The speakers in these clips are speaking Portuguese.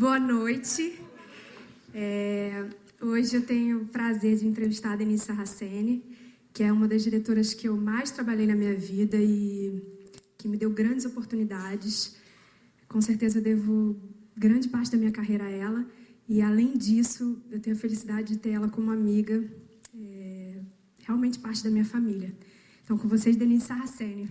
Boa noite. Hoje eu tenho o prazer de entrevistar a Denise Sarraceni, que é uma das diretoras que eu mais trabalhei na minha vida e que me deu grandes oportunidades. Com certeza eu devo grande parte da minha carreira a ela. E, além disso, eu tenho a felicidade de ter ela como amiga, realmente parte da minha família. Então, com vocês, Denise Sarraceni.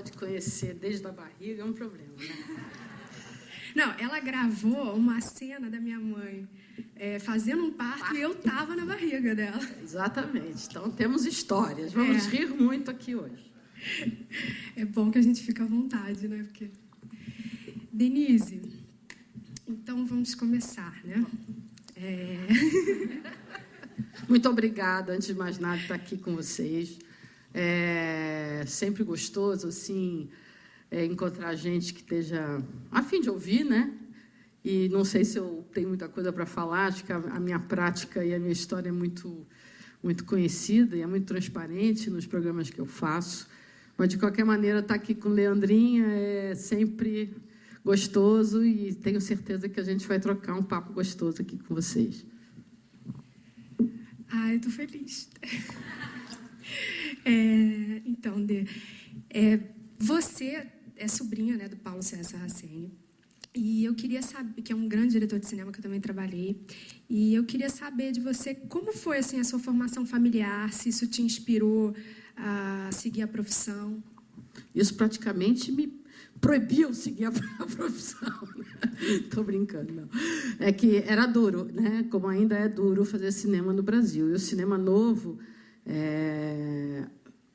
De conhecer desde a barriga é um problema, né? Não, ela gravou uma cena da minha mãe fazendo um parto e eu estava na barriga dela. Exatamente. Então, temos histórias. Vamos rir muito aqui hoje. É bom que a gente fique à vontade, né? Porque... Denise, então vamos começar, né? Muito obrigada, antes de mais nada, por estar aqui com vocês. É sempre gostoso, assim, encontrar gente que esteja a fim de ouvir, né? E não sei se eu tenho muita coisa para falar, acho que a minha prática e a minha história é muito conhecida e é muito transparente nos programas que eu faço. Mas, de qualquer maneira, estar aqui com Leandrinha é sempre gostoso e tenho certeza que a gente vai trocar um papo gostoso aqui com vocês. Eu estou feliz. Então, você é sobrinha, né, do Paulo César Sarraceni, e eu queria saber, que é um grande diretor de cinema que eu também trabalhei, e eu queria saber de você como foi assim, a sua formação familiar, se isso te inspirou a seguir a profissão. Isso praticamente me proibiu seguir a profissão. Estou brincando, não. É que era duro, né? Como ainda é duro fazer cinema no Brasil. E o cinema novo...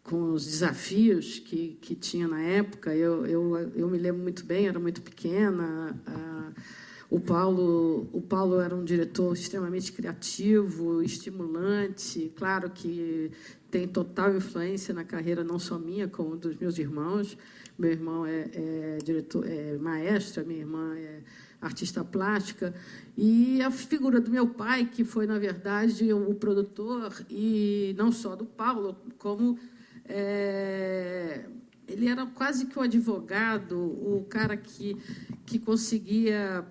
com os desafios que tinha na época, eu me lembro muito bem, era muito pequena. O Paulo era um diretor extremamente criativo, estimulante, claro que tem total influência na carreira não só minha, como dos meus irmãos. Meu irmão é diretor, é maestro, minha irmã é artista plástica, e a figura do meu pai, que foi, na verdade, o produtor, e não só do Paulo, como ele era quase que o advogado, o cara que conseguia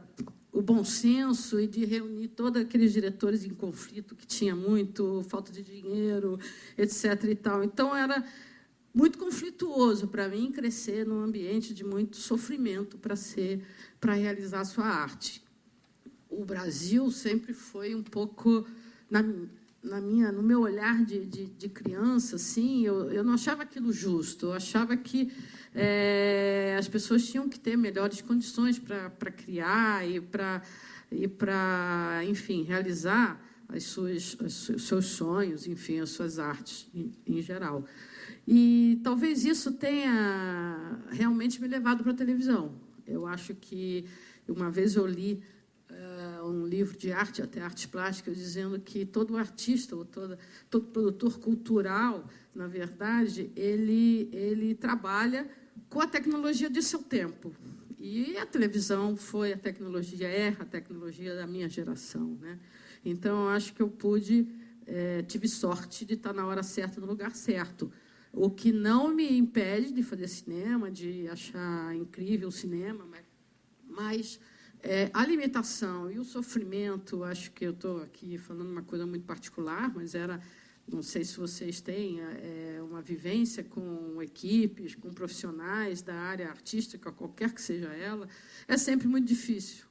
o bom senso e de reunir todos aqueles diretores em conflito, que tinha muito, falta de dinheiro, etc. e tal. Então, era muito conflituoso para mim crescer num ambiente de muito sofrimento para realizar a sua arte. O Brasil sempre foi um pouco, no meu olhar de criança, assim, eu não achava aquilo justo. Eu achava que as pessoas tinham que ter melhores condições para criar e para, enfim, realizar os seus sonhos, enfim, as suas artes em geral. E talvez isso tenha realmente me levado para a televisão. Eu acho que uma vez eu li um livro de arte, até artes plásticas, dizendo que todo artista ou todo produtor cultural, na verdade, ele trabalha com a tecnologia de seu tempo. E a televisão foi a tecnologia da minha geração, né? Então, eu acho que eu tive sorte de estar na hora certa, no lugar certo. O que não me impede de fazer cinema, de achar incrível o cinema, mas a limitação e o sofrimento, acho que eu estou aqui falando uma coisa muito particular, mas não sei se vocês têm uma vivência com equipes, com profissionais da área artística, qualquer que seja ela, é sempre muito difícil.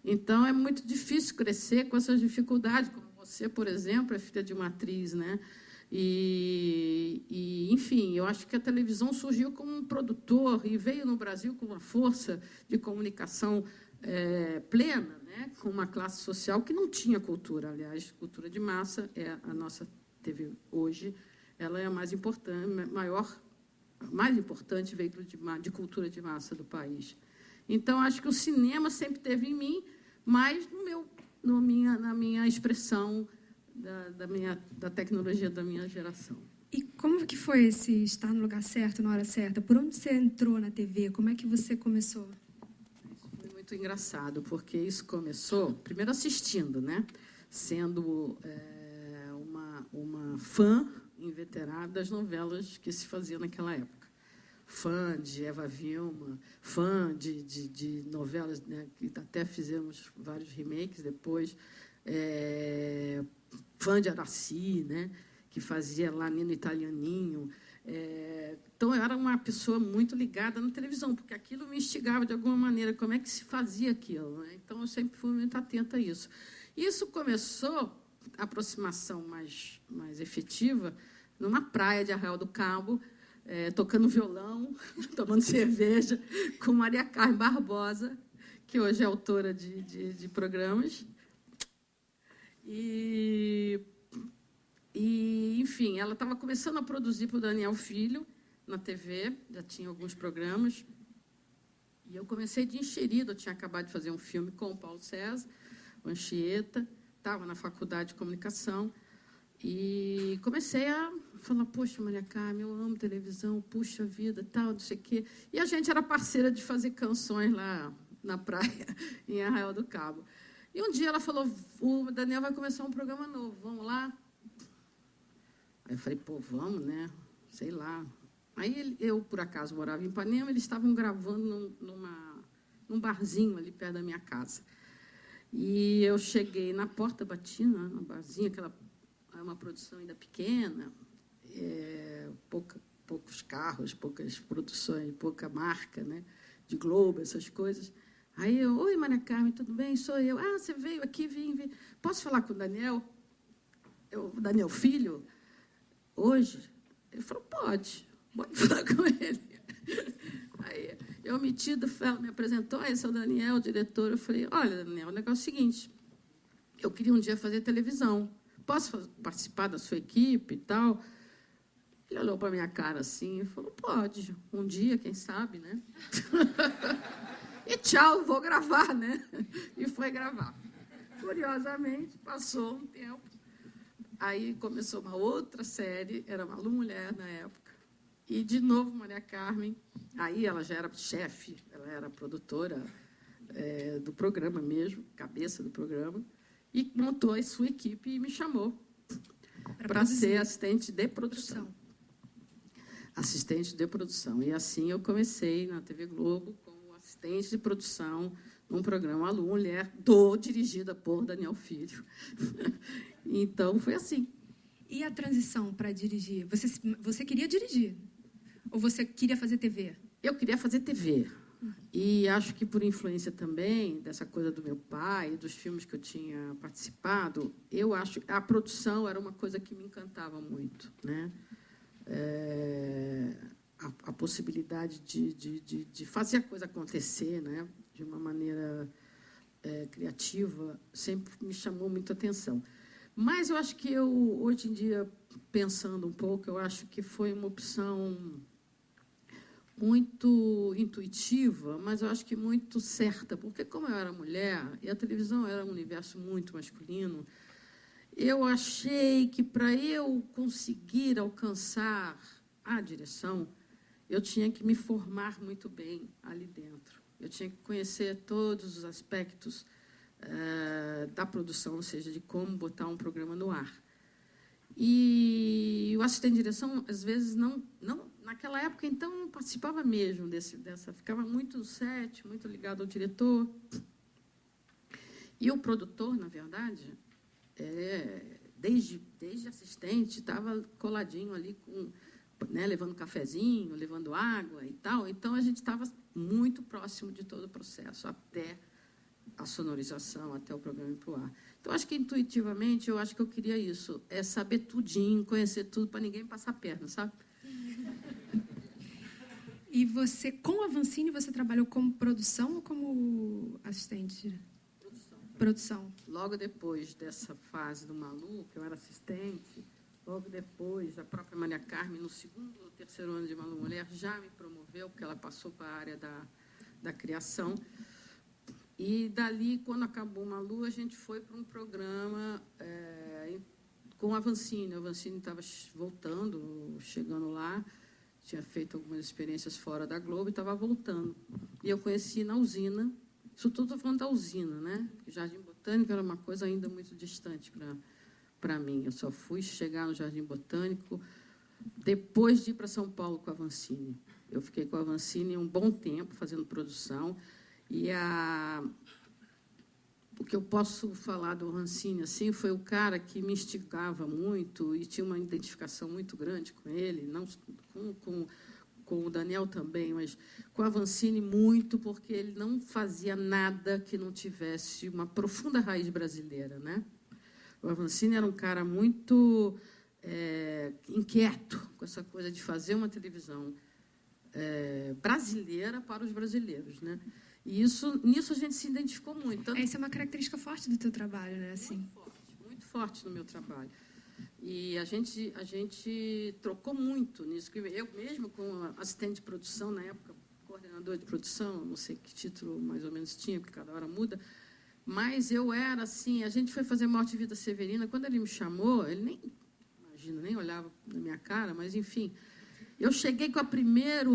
Então, é muito difícil crescer com essas dificuldades, como você, por exemplo, é filha de uma atriz, né? Enfim, eu acho que a televisão surgiu como um produtor e veio no Brasil com uma força de comunicação plena, né, com uma classe social que não tinha cultura. Aliás, cultura de massa é a nossa TV hoje, ela é a mais importante veículo de cultura de massa do país. Então, acho que o cinema sempre teve em mim, mas na minha expressão da tecnologia da minha geração. E como que foi esse estar no lugar certo, na hora certa? Por onde você entrou na TV? Como é que você começou? Isso foi muito engraçado, porque isso começou, primeiro assistindo, né? Sendo uma uma fã inveterada das novelas que se faziam naquela época. Fã de Eva Vilma, fã de novelas, né, que até fizemos vários remakes depois, fã de Araci, né, que fazia lá Nino Italianinho. Então, eu era uma pessoa muito ligada na televisão, porque aquilo me instigava de alguma maneira, como é que se fazia aquilo, né? Então, eu sempre fui muito atenta a isso. Isso começou, a aproximação mais efetiva, numa praia de Arraial do Cabo, tocando violão, tomando cerveja, com Maria Carmen Barbosa, que hoje é autora de programas. Enfim, ela estava começando a produzir para o Daniel Filho, na TV, já tinha alguns programas. E eu comecei de enxerido, eu tinha acabado de fazer um filme com o Paulo César, o Anchieta, estava na faculdade de comunicação, e comecei a falar, poxa, Maria Carmen, eu amo televisão, puxa vida, tal, não sei o quê. E a gente era parceira de fazer canções lá na praia, em Arraial do Cabo. E um dia ela falou, o Daniel vai começar um programa novo, vamos lá? Aí eu falei, pô, vamos, né? Sei lá. Aí eu, por acaso, morava em Ipanema, eles estavam gravando num barzinho ali perto da minha casa. E eu cheguei na porta, bati no barzinho, aquela uma produção ainda pequena, poucos carros, poucas produções, pouca marca, né, de Globo, essas coisas. Aí eu, oi, Maria Carmen, tudo bem? Sou eu. Ah, você veio aqui, vim. Posso falar com o Daniel? O Daniel Filho? Hoje? Ele falou, pode falar com ele. Aí eu, metida, ela me apresentou, esse é o Daniel, o diretor. Eu falei, olha, Daniel, o negócio é o seguinte, eu queria um dia fazer televisão. Posso participar da sua equipe e tal? Ele olhou para a minha cara assim e falou, pode, um dia, quem sabe, né? E tchau, vou gravar, né? E foi gravar. Curiosamente, passou um tempo. Aí começou uma outra série, era Malu Mulher na época. E, de novo, Maria Carmen. Aí ela já era chefe, ela era produtora do programa mesmo, cabeça do programa. E montou a sua equipe e me chamou para ser assistente de produção. Assistente de produção. E assim eu comecei na TV Globo como assistente de produção num programa Alô Mulher, dirigida por Daniel Filho. Então, foi assim. E a transição para dirigir? Você queria dirigir? Ou você queria fazer TV? Eu queria fazer TV. E acho que, por influência também dessa coisa do meu pai, dos filmes que eu tinha participado, eu acho que a produção era uma coisa que me encantava muito, né? A possibilidade de fazer a coisa acontecer, né? De uma maneira criativa, sempre me chamou muita atenção. Mas eu acho que hoje em dia, pensando um pouco, eu acho que foi uma opção muito intuitiva, mas eu acho que muito certa, porque como eu era mulher, e a televisão era um universo muito masculino, eu achei que, para eu conseguir alcançar a direção, eu tinha que me formar muito bem ali dentro. Eu tinha que conhecer todos os aspectos da produção, ou seja, de como botar um programa no ar. E o assistente de direção, às vezes, não naquela época, então, não participava mesmo ficava muito no set, muito ligado ao diretor. E o produtor, na verdade, desde assistente, estava coladinho ali, levando cafezinho, levando água e tal. Então, a gente estava muito próximo de todo o processo, até a sonorização, até o programa ir para o ar. Então, acho que, intuitivamente, eu acho que eu queria isso, saber tudinho, conhecer tudo, para ninguém passar a perna, sabe? E você, com a Vancini, você trabalhou como produção ou como assistente? Produção. Logo depois dessa fase do Malu, que eu era assistente, logo depois, a própria Maria Carmen, no segundo ou terceiro ano de Malu Mulher, já me promoveu, porque ela passou para a área da criação. E, dali, quando acabou o Malu, a gente foi para um programa com a Vancini. A Vancini estava voltando, chegando lá, tinha feito algumas experiências fora da Globo e estava voltando. E eu conheci na usina, isso tudo estou falando da usina, né? Porque Jardim Botânico era uma coisa ainda muito distante para mim. Eu só fui chegar no Jardim Botânico depois de ir para São Paulo com a Vancini. Eu fiquei com a Vancini um bom tempo fazendo produção. E o que eu posso falar do Vancini assim, foi o cara que me instigava muito e tinha uma identificação muito grande com ele, não com o Daniel também, mas com a Vancini muito, porque ele não fazia nada que não tivesse uma profunda raiz brasileira, né? O Vancini era um cara muito inquieto com essa coisa de fazer uma televisão brasileira para os brasileiros, né? E nisso a gente se identificou muito. Tanto... Essa é uma característica forte do teu trabalho, né? Assim. Muito forte no meu trabalho. E a gente trocou muito nisso. Eu mesmo, como assistente de produção, na época, coordenador de produção, não sei que título mais ou menos tinha, porque cada hora muda, mas eu era assim, a gente foi fazer Morte e Vida Severina, quando ele me chamou, ele nem olhava na minha cara, mas, enfim, eu cheguei com a primeira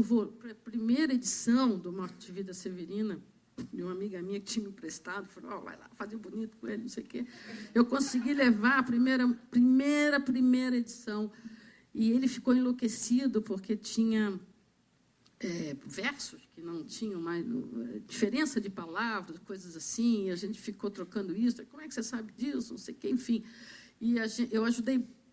edição do Morte e Vida Severina, de uma amiga minha que tinha me emprestado, falou, vai lá, fazer bonito com ele, não sei o quê. Eu consegui levar a primeira edição, e ele ficou enlouquecido, porque tinha versos que não tinham mais, diferença de palavras, coisas assim, e a gente ficou trocando isso, como é que você sabe disso, não sei o quê, enfim. E eu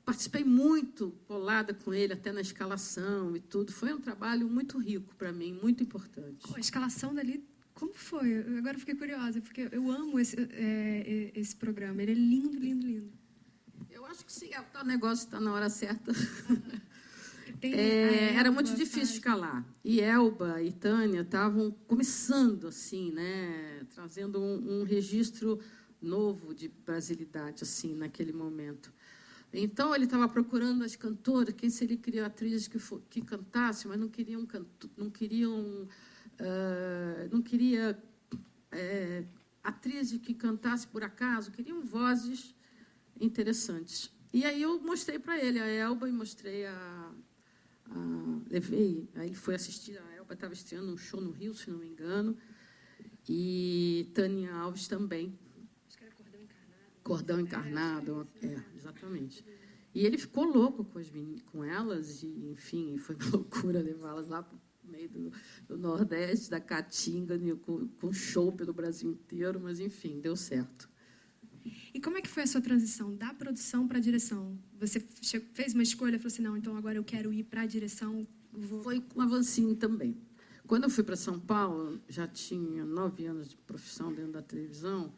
participei muito, colada com ele, até na escalação e tudo. Foi um trabalho muito rico para mim, muito importante. A escalação dali, como foi? Agora eu fiquei curiosa, porque eu amo esse programa. Ele é lindo, lindo, lindo. Eu acho que sim, o negócio está na hora certa. Elba, era muito difícil escalar. E Elba e Tânia estavam começando, assim, né, trazendo um registro novo de brasilidade, assim, naquele momento. Então, ele estava procurando as cantoras, quem seria atrizes que cantassem, mas não queria atrizes que cantassem por acaso, queriam vozes interessantes. E aí eu mostrei para ele a Elba e mostrei levei, aí ele foi assistir, a Elba estava estreando um show no Rio, se não me engano, e Tânia Alves também. Acho que era Cordão Encarnado, exatamente. E ele ficou louco com elas, e, enfim, foi uma loucura levá-las lá para o meio do Nordeste, da Caatinga, com show pelo Brasil inteiro, mas, enfim, deu certo. E como é que foi a sua transição da produção para a direção? Você fez uma escolha, falou assim, não, então agora eu quero ir para a direção? Foi com a Vancini também. Quando eu fui para São Paulo, já tinha 9 anos de profissão dentro da televisão,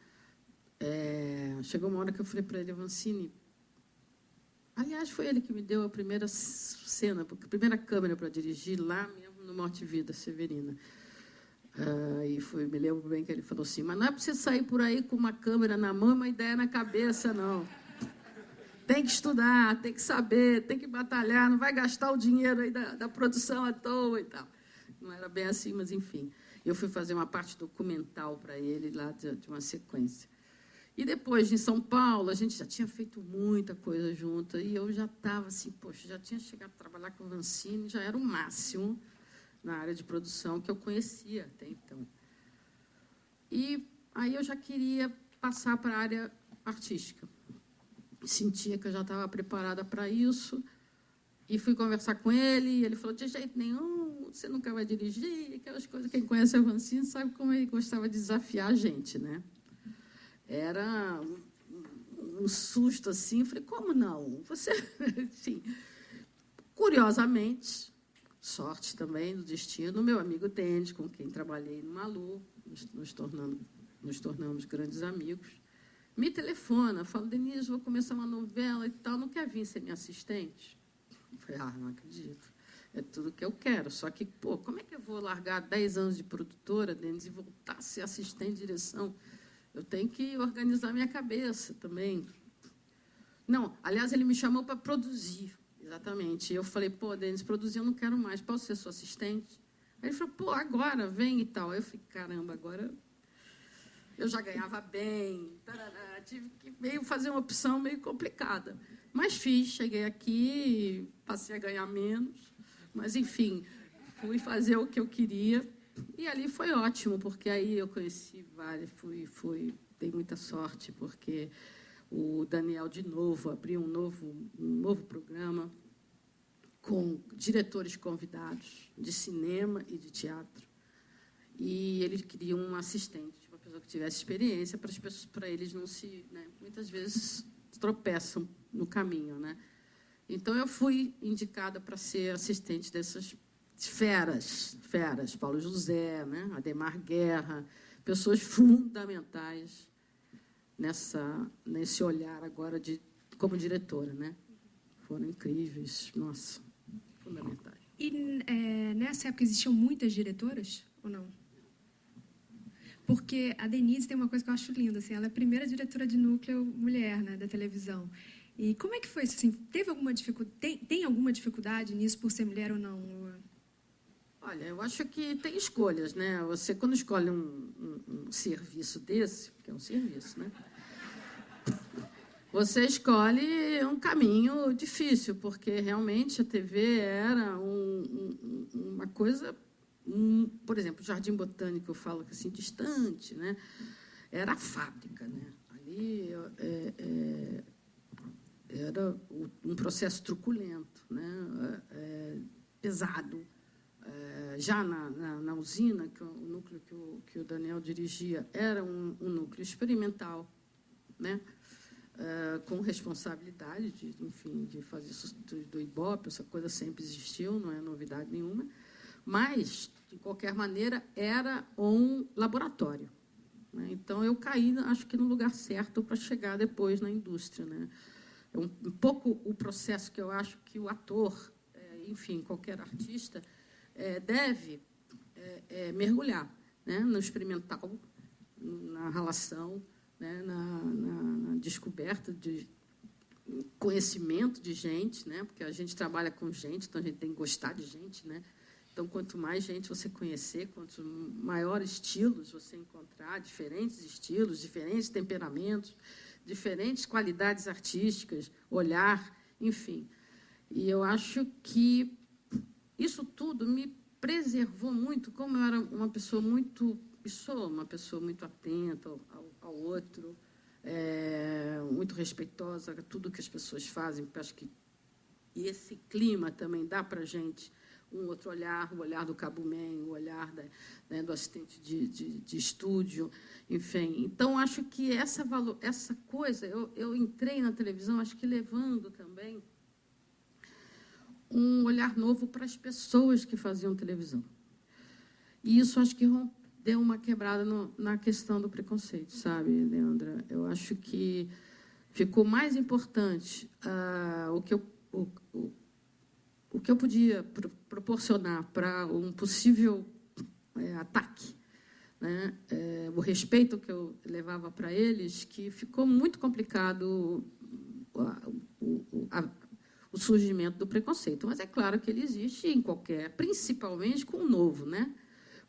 chegou uma hora que eu falei para ele, Vancini, aliás, foi ele que me deu a primeira cena, a primeira câmera para dirigir lá mesmo no Morte e Vida Severina. Me lembro bem que ele falou assim, mas não é para você sair por aí com uma câmera na mão e uma ideia na cabeça, não. Tem que estudar, tem que saber, tem que batalhar, não vai gastar o dinheiro aí da produção à toa e tal. Não era bem assim, mas, enfim. Eu fui fazer uma parte documental para ele lá de uma sequência. E depois, em São Paulo, a gente já tinha feito muita coisa junto, e eu já estava assim, poxa, já tinha chegado a trabalhar com o Vancini, já era o máximo na área de produção que eu conhecia até então. E aí eu já queria passar para a área artística. Sentia que eu já estava preparada para isso, e fui conversar com ele, e ele falou, de jeito nenhum, você nunca vai dirigir, aquelas coisas, quem conhece o Vancini sabe como ele gostava de desafiar a gente, né? Era um susto assim, eu falei, como não? Você, enfim, curiosamente, sorte também do destino, meu amigo Denis, com quem trabalhei no Malu, nos tornamos grandes amigos, me telefona, fala, Denise, vou começar uma novela e tal, não quer vir ser minha assistente? Eu falei, não acredito, é tudo que eu quero, só que, como é que eu vou largar 10 anos de produtora, Denis, e voltar a ser assistente de direção? Eu tenho que organizar minha cabeça também. Não, aliás, ele me chamou para produzir, exatamente. Eu falei, Denis, produzir eu não quero mais, posso ser sua assistente? Aí ele falou, agora, vem e tal. Aí eu falei, caramba, agora eu já ganhava bem, tarará, tive que fazer uma opção meio complicada. Mas fiz, cheguei aqui, passei a ganhar menos, mas, enfim, fui fazer o que eu queria. E ali foi ótimo, porque aí eu conheci várias, dei muita sorte, porque o Daniel, de novo, abriu um novo programa com diretores convidados de cinema e de teatro. E ele queria um assistente, uma pessoa que tivesse experiência, para eles não se... Né, muitas vezes tropeçam no caminho. Né? Então, eu fui indicada para ser assistente dessas feras, Paulo José, né, Adhemar Guerra, pessoas fundamentais nesse olhar agora como diretora. Né? Foram incríveis, nossa, fundamentais. E nessa época existiam muitas diretoras ou não? Porque a Denise tem uma coisa que eu acho linda, assim, ela é a primeira diretora de núcleo mulher, né, da televisão. E como é que foi isso? Assim, teve alguma dificuldade? Tem alguma dificuldade nisso por ser mulher ou não? Olha, eu acho que tem escolhas, né? Você, quando escolhe um serviço desse, que é um serviço, né? Você escolhe um caminho difícil, porque realmente a TV era uma coisa, por exemplo, o Jardim Botânico, eu falo assim, distante, né? Era a fábrica, né? Ali era um processo truculento, né? Pesado. Já na usina, que o núcleo que o Daniel dirigia era um núcleo experimental, né? Com responsabilidade de fazer isso do Ibope, essa coisa sempre existiu, não é novidade nenhuma, mas, de qualquer maneira, era um laboratório. Né? Então, eu caí, acho que, no lugar certo para chegar depois na indústria. Né? É um pouco o processo que eu acho que o ator, enfim, qualquer artista, deve mergulhar, né? No experimental, na relação, né? na descoberta de conhecimento de gente, né? Porque a gente trabalha com gente, então a gente tem que gostar de gente. Né? Então, quanto mais gente você conhecer, quanto maiores estilos você encontrar, diferentes estilos, diferentes temperamentos, diferentes qualidades artísticas, olhar, enfim. E eu acho que isso tudo me preservou muito, como eu era uma pessoa muito... E sou uma pessoa muito atenta ao outro, muito respeitosa a tudo que as pessoas fazem, porque acho que esse clima também dá para a gente um outro olhar, o olhar do Cabumem, o olhar do assistente de estúdio, enfim. Então, acho que essa coisa, eu entrei na televisão, acho que levando também um olhar novo para as pessoas que faziam televisão. E isso acho que deu uma quebrada na questão do preconceito, sabe, Leandra? Eu acho que ficou mais importante o que eu podia proporcionar para um possível ataque, né? O respeito que eu levava para eles, que ficou muito complicado o surgimento do preconceito. Mas é claro que ele existe em principalmente com o novo, né?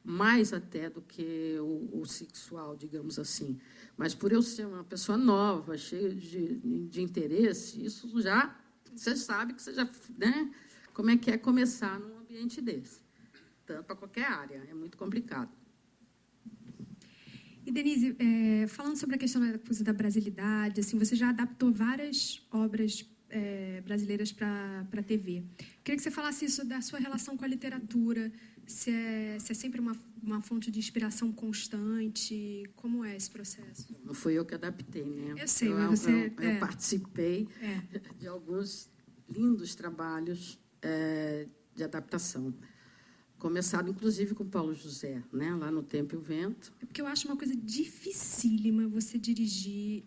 Mais até do que o sexual, digamos assim. Mas por eu ser uma pessoa nova, cheia de interesse, isso já, você sabe que você já, né? Como é que é começar num ambiente desse? Tanto para qualquer área, é muito complicado. E, Denise, falando sobre a questão da brasilidade, assim, você já adaptou várias obras brasileiras para a TV. Queria que você falasse isso da sua relação com a literatura, se é sempre uma fonte de inspiração constante, como é esse processo? Não fui eu que adaptei, né? Eu sei, mas você... Eu participei de alguns lindos trabalhos de adaptação. Começado, inclusive, com Paulo José, né? Lá no Tempo e o Vento. É porque eu acho uma coisa dificílima você dirigir,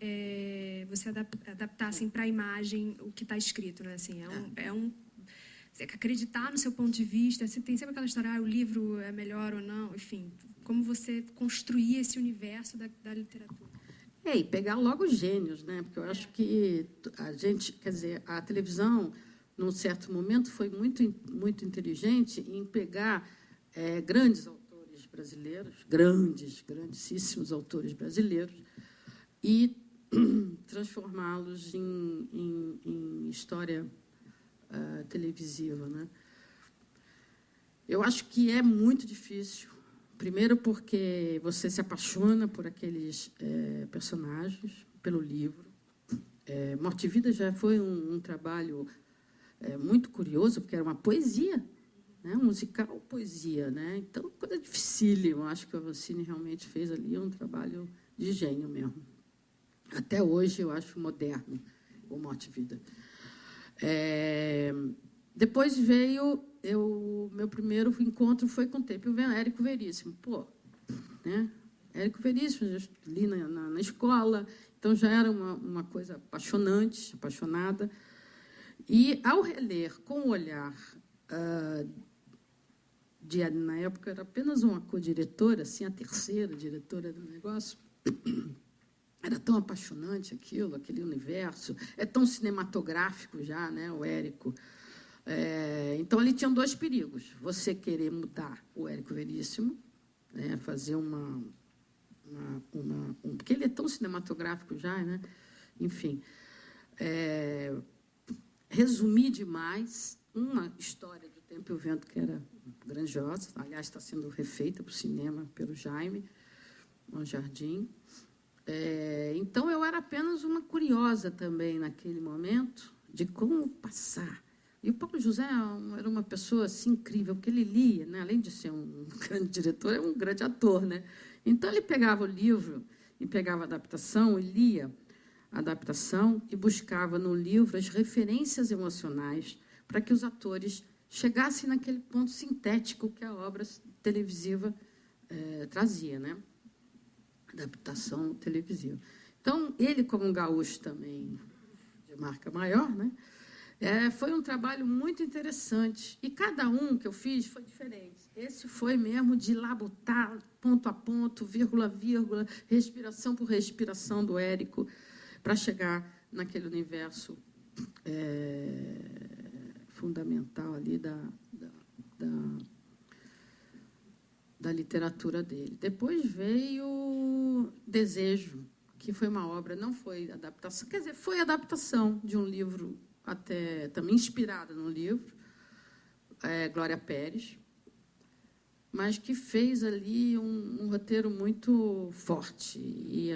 você adaptar assim, para a imagem o que está escrito. Né? Assim, você acreditar no seu ponto de vista. Você tem sempre aquela história, o livro é melhor ou não. Enfim, como você construir esse universo da literatura. E pegar logo os gênios, né? Porque eu acho que a gente, quer dizer, a televisão, num certo momento, foi muito inteligente em pegar grandes autores brasileiros, grandíssimos autores brasileiros, e transformá-los em história televisiva. Né? Eu acho que é muito difícil, primeiro porque você se apaixona por aqueles personagens, pelo livro, Morte e Vida já foi um trabalho muito curioso, porque era uma poesia, né? Musical, poesia, né? Então, coisa dificílima. Acho que a Vancini realmente fez ali um trabalho de gênio mesmo. Até hoje, eu acho moderno o Morte e Vida. Depois veio... meu primeiro encontro foi com o tempo. Érico Veríssimo. Pô, né? Érico Veríssimo, eu li na escola, então já era uma coisa apaixonante, apaixonada. E, ao reler com o olhar... na época, era apenas uma co-diretora, assim, a terceira diretora do negócio. Era tão apaixonante aquilo, aquele universo. É tão cinematográfico já, né, o Érico. Então, ali tinham dois perigos. Você querer mudar o Érico Veríssimo, né, fazer porque ele é tão cinematográfico já, né? Enfim. Resumir demais uma história do Tempo e o Vento, que era grandiosa, aliás, está sendo refeita para o cinema pelo Jaime Monjardim. Então, eu era apenas uma curiosa também, naquele momento, de como passar. E o Paulo José era uma pessoa assim, incrível, porque ele lia, né? Além de ser um grande diretor, é um grande ator, né? Então, ele pegava o livro e pegava a adaptação e lia a adaptação e buscava no livro as referências emocionais para que os atores chegassem naquele ponto sintético que a obra televisiva trazia, né? Adaptação televisiva. Então, ele, como um gaúcho também de marca maior, né? Foi um trabalho muito interessante. E cada um que eu fiz foi diferente. Esse foi mesmo de labutar, ponto a ponto, vírgula a vírgula, respiração por respiração do Érico, para chegar naquele universo fundamental ali da literatura dele. Depois veio Desejo, que foi uma obra, não foi adaptação, quer dizer, foi adaptação de um livro até também inspirada no livro, Glória Pérez, mas que fez ali um roteiro muito forte. E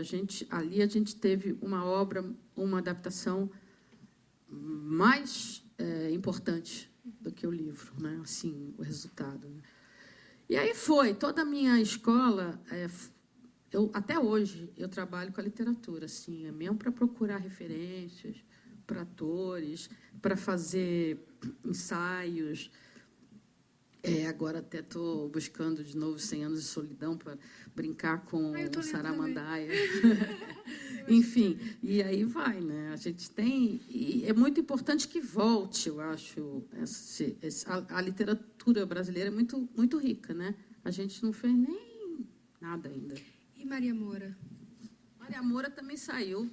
ali a gente teve uma obra, uma adaptação mais importante do que o livro, né? Assim, o resultado. Né? E aí foi, toda a minha escola, até hoje, eu trabalho com a literatura, assim, mesmo para procurar referências para atores, para fazer ensaios. Agora até estou buscando de novo 100 Anos de Solidão para brincar com Saramandaia. Enfim, e aí vai, né? A gente tem... E é muito importante que volte, eu acho. A literatura brasileira é muito, muito rica, né? A gente não fez nem nada ainda. E Maria Moura? Maria Moura também saiu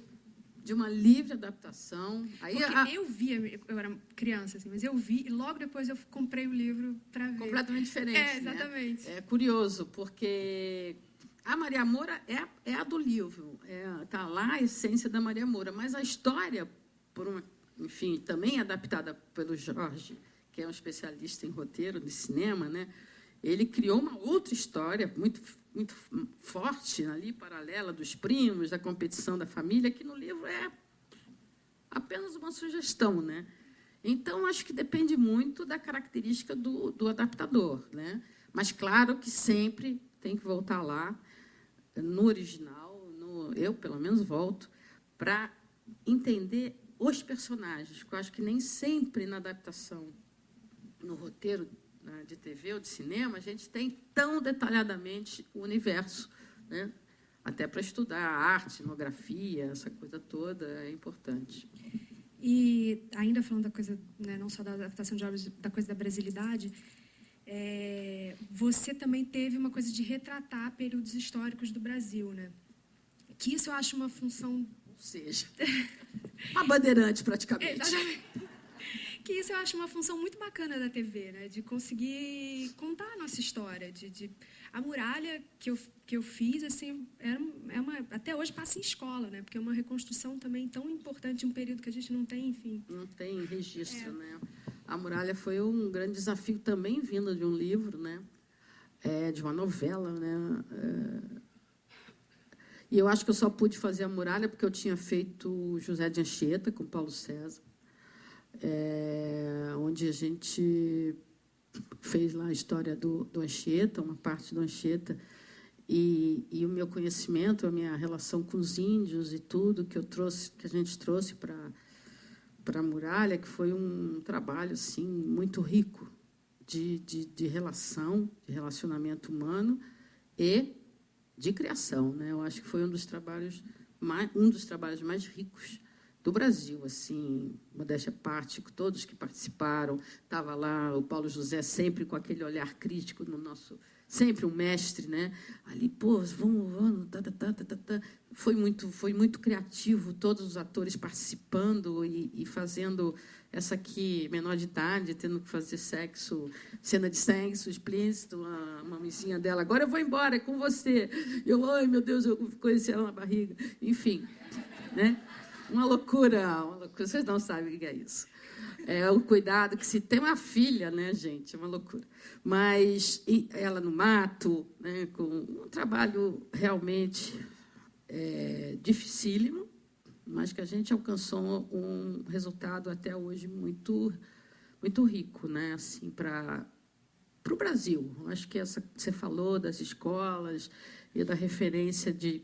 de uma livre adaptação. Aí eu via, eu era criança, assim, mas eu vi, e logo depois eu comprei o livro para ver. Completamente diferente. Exatamente. Né? É curioso, porque a Maria Moura é a do livro, está lá a essência da Maria Moura, mas a história, enfim, também adaptada pelo Jorge, que é um especialista em roteiro de cinema, né? Ele criou uma outra história muito muito forte ali, paralela dos primos, da competição da família, que no livro é apenas uma sugestão, né? Então, acho que depende muito da característica do adaptador, né? Mas, claro, que sempre tem que voltar lá, no original, eu, pelo menos, volto, para entender os personagens, porque eu acho que nem sempre na adaptação, no roteiro de TV ou de cinema, a gente tem tão detalhadamente o universo, né? Até para estudar a arte, cenografia, essa coisa toda é importante. E, ainda falando da coisa, né, não só da adaptação de obras, da coisa da brasilidade, você também teve uma coisa de retratar períodos históricos do Brasil, né? Que isso eu acho uma função... Ou seja, uma bandeirante, praticamente. Exatamente. Que isso eu acho uma função muito bacana da TV, né? De conseguir contar a nossa história. A muralha que eu fiz, assim, até hoje passa em escola, né? Porque é uma reconstrução também tão importante de um período que a gente não tem, enfim. Não tem registro, né? A muralha foi um grande desafio também vindo de um livro, né? De uma novela, né? E eu acho que eu só pude fazer a muralha porque eu tinha feito José de Anchieta, com Paulo César, onde a gente fez lá a história do Anchieta, uma parte do Anchieta, e o meu conhecimento, a minha relação com os índios e tudo que a gente trouxe para a muralha, que foi um trabalho assim muito rico de relacionamento humano e de criação, né? Eu acho que foi um dos trabalhos mais ricos do Brasil, assim, modéstia à parte, todos que participaram, estava lá o Paulo José sempre com aquele olhar crítico no nosso, sempre um mestre, né? Ali, pô, vamos, Foi muito criativo, todos os atores participando e fazendo essa aqui, menor de idade, tendo que fazer cena de sexo explícito, a mamizinha dela, agora eu vou embora, é com você. Eu, ai, meu Deus, eu conheci ela na barriga. Enfim, né? Uma loucura, vocês não sabem o que é isso. É o cuidado que se tem uma filha, né, gente? É uma loucura. Mas ela no mato, né, com um trabalho realmente dificílimo, mas que a gente alcançou um resultado até hoje muito rico, né, assim, para o Brasil. Acho que essa que você falou das escolas e da referência de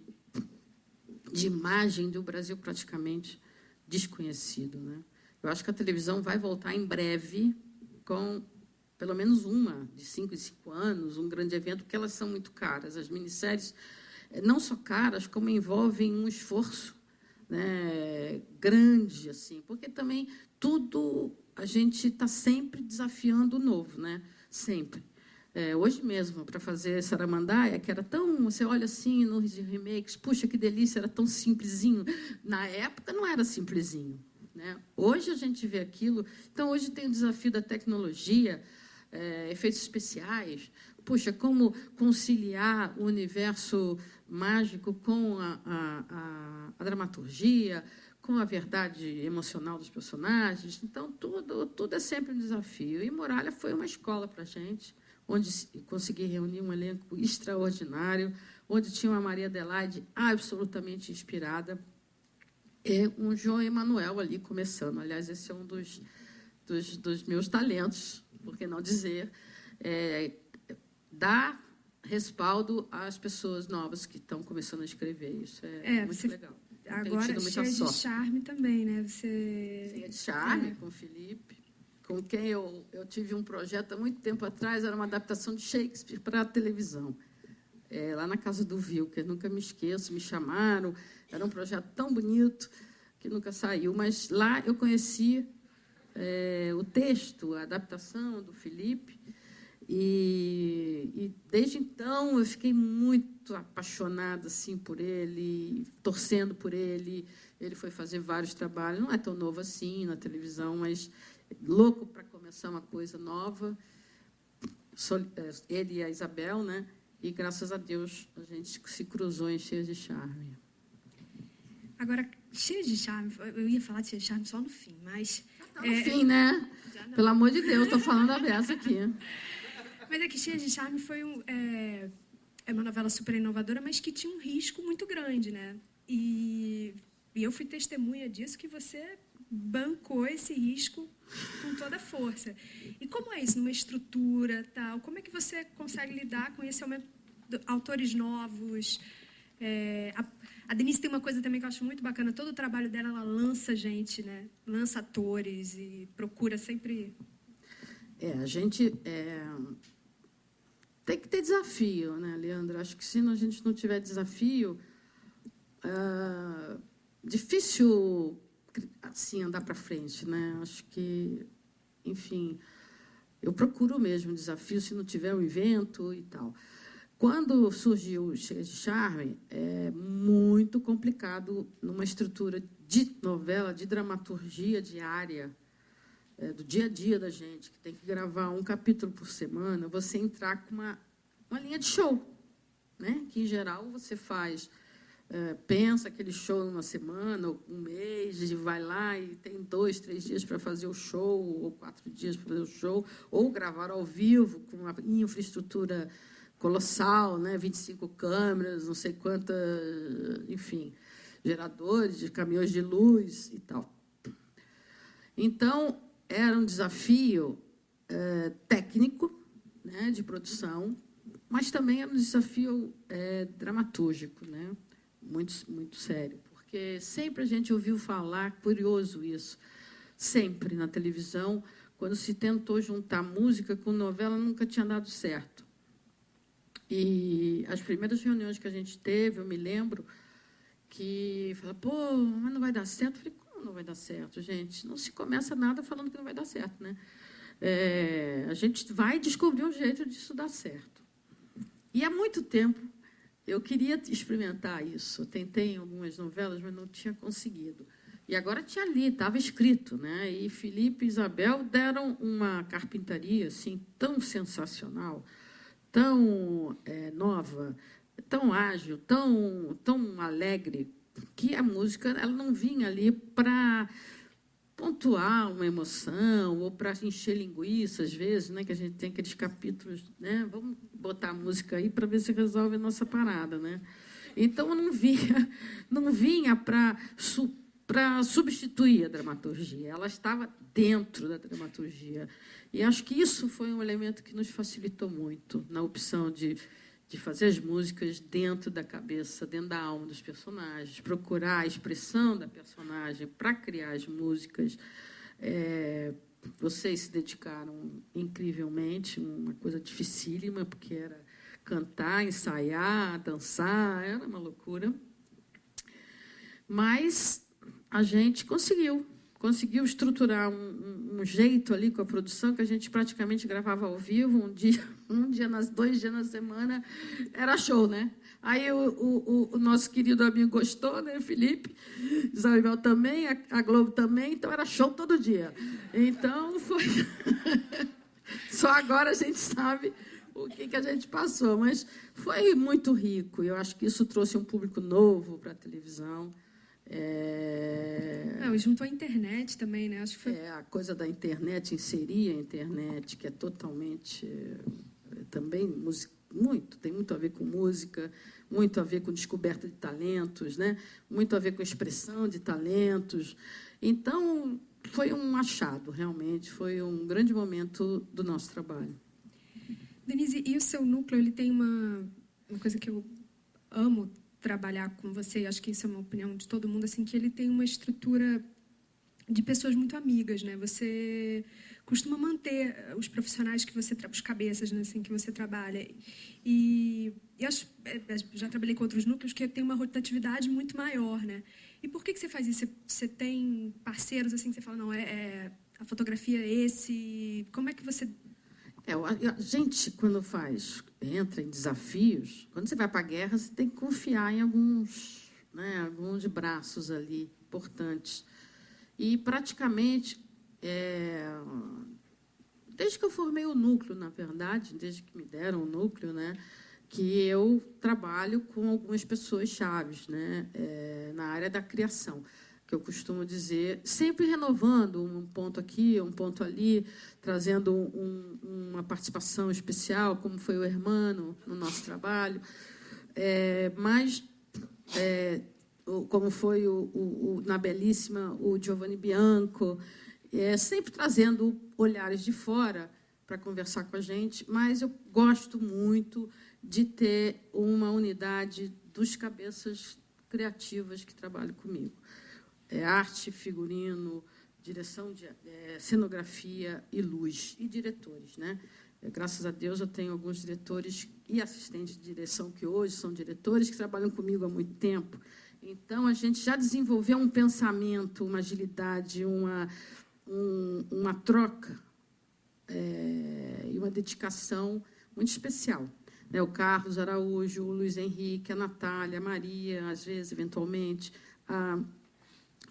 imagem do Brasil praticamente desconhecido, né? Eu acho que a televisão vai voltar em breve com pelo menos uma, de 5 em 5 anos, um grande evento, porque elas são muito caras. As minisséries, não só caras, como envolvem um esforço, né, grande, assim, porque também tudo a gente está sempre desafiando o novo, né? Sempre. Hoje mesmo, para fazer Saramandaia, que era tão... Você olha assim nos remakes, puxa, que delícia, era tão simplesinho. Na época, não era simplesinho, né? Hoje a gente vê aquilo. Então, hoje tem o desafio da tecnologia, efeitos especiais. Puxa, como conciliar o universo mágico com a dramaturgia, com a verdade emocional dos personagens. Então, tudo é sempre um desafio. E Muralha foi uma escola para a gente, onde consegui reunir um elenco extraordinário, onde tinha uma Maria Adelaide absolutamente inspirada, e um João Emanuel ali começando. Aliás, esse é um dos meus talentos, por que não dizer, dar respaldo às pessoas novas que estão começando a escrever. Isso é muito legal. Agora, cheia de charme também, né? Cheia de charme, com o Felipe, com quem eu tive um projeto há muito tempo atrás, era uma adaptação de Shakespeare para a televisão, lá na Casa do Wilker, nunca me esqueço, me chamaram, era um projeto tão bonito que nunca saiu, mas lá eu conheci o texto, a adaptação do Felipe, e desde então eu fiquei muito apaixonada assim, por ele, torcendo por ele. Ele foi fazer vários trabalhos, não é tão novo assim na televisão, mas louco para começar uma coisa nova. Ele e a Isabel, né? E, graças a Deus, a gente se cruzou em Cheias de Charme. Agora, Cheias de Charme, eu ia falar de Cheias de Charme só no fim, mas... No fim, né? Pelo amor de Deus, estou falando a beça aqui. Mas é que Cheias de Charme foi uma novela super inovadora, mas que tinha um risco muito grande, né? E eu fui testemunha disso, que você bancou esse risco com toda a força. E como é isso, numa estrutura, tal? Como é que você consegue lidar com esse aumento de autores novos? A Denise tem uma coisa também que eu acho muito bacana. Todo o trabalho dela, ela lança gente, né? Lança atores e procura sempre... A gente tem que ter desafio, né, Leandro? Acho que se a gente não tiver desafio, difícil assim andar para frente, né? Acho que, enfim, eu procuro mesmo desafio se não tiver um evento e tal. Quando surgiu o Cheias de Charme, é muito complicado numa estrutura de novela, de dramaturgia diária, do dia a dia da gente, que tem que gravar um capítulo por semana, você entrar com uma linha de show, né? Que, em geral, você faz... pensa aquele show numa semana, ou um mês, e vai lá e tem 2, 3 dias para fazer o show, ou 4 dias para fazer o show, ou gravar ao vivo, com uma infraestrutura colossal, né? 25 câmeras, não sei quantas, enfim, geradores, de caminhões de luz e tal. Então, era um desafio técnico, né, de produção, mas também era um desafio dramatúrgico, né, muito sério, porque sempre a gente ouviu falar, curioso isso, sempre na televisão, quando se tentou juntar música com novela, nunca tinha dado certo. E as primeiras reuniões que a gente teve, eu me lembro que falaram, pô, mas não vai dar certo. Eu falei, como não vai dar certo, gente? Não se começa nada falando que não vai dar certo, né? A gente vai descobrir um jeito disso dar certo. E há muito tempo eu queria experimentar isso. Eu tentei em algumas novelas, mas não tinha conseguido. E agora tinha ali, estava escrito, né? E Felipe e Isabel deram uma carpintaria assim, tão sensacional, tão nova, tão ágil, tão alegre, que a música ela não vinha ali para pontuar uma emoção ou para encher linguiça, às vezes, né, que a gente tem aqueles capítulos, né, vamos botar a música aí para ver se resolve a nossa parada, né? Então, não vinha para substituir a dramaturgia, ela estava dentro da dramaturgia. E acho que isso foi um elemento que nos facilitou muito na opção de fazer as músicas dentro da cabeça, dentro da alma dos personagens, procurar a expressão da personagem para criar as músicas. Vocês se dedicaram incrivelmente, uma coisa dificílima, porque era cantar, ensaiar, dançar, era uma loucura. Mas a gente conseguiu estruturar um jeito ali com a produção, que a gente praticamente gravava ao vivo, dois dias na semana, era show, né? Aí o nosso querido amigo gostou, né, Felipe? Isabel também, a Globo também, então era show todo dia. Então, foi... Só agora a gente sabe o que a gente passou, mas foi muito rico. Eu acho que isso trouxe um público novo para a televisão. Junto à internet também, né? Acho que foi... a coisa da internet, inserir a internet, que é totalmente também tem muito a ver com música, muito a ver com descoberta de talentos, né? Muito a ver com expressão de talentos. Então, foi um achado, realmente, foi um grande momento do nosso trabalho. Denise, e o seu núcleo, ele tem uma coisa que eu amo trabalhar com você, e acho que isso é uma opinião de todo mundo, assim, que ele tem uma estrutura de pessoas muito amigas, né? Você costuma manter os profissionais que você os cabeças, né, assim, que você trabalha. E acho, já trabalhei com outros núcleos que tem uma rotatividade muito maior, né? E por que você faz isso? Você tem parceiros assim que você fala, não, a fotografia é esse? Como é que você... A gente, quando entra em desafios, quando você vai para a guerra, você tem que confiar em alguns braços ali importantes. E, praticamente, desde que eu formei o núcleo, na verdade, desde que me deram o núcleo, né, que eu trabalho com algumas pessoas chaves, né, na área da criação, que eu costumo dizer, sempre renovando um ponto aqui, um ponto ali, trazendo uma participação especial, como foi o Hermano no nosso trabalho, mas como foi na Belíssima o Giovanni Bianco, sempre trazendo olhares de fora para conversar com a gente, mas eu gosto muito de ter uma unidade dos cabeças criativas que trabalham comigo. Arte, figurino, direção de cenografia e luz, e diretores, né? Graças a Deus, eu tenho alguns diretores e assistentes de direção que hoje são diretores, que trabalham comigo há muito tempo. Então, a gente já desenvolveu um pensamento, uma agilidade, uma troca e uma dedicação muito especial. O Carlos Araújo, o Luiz Henrique, a Natália, a Maria, às vezes, eventualmente,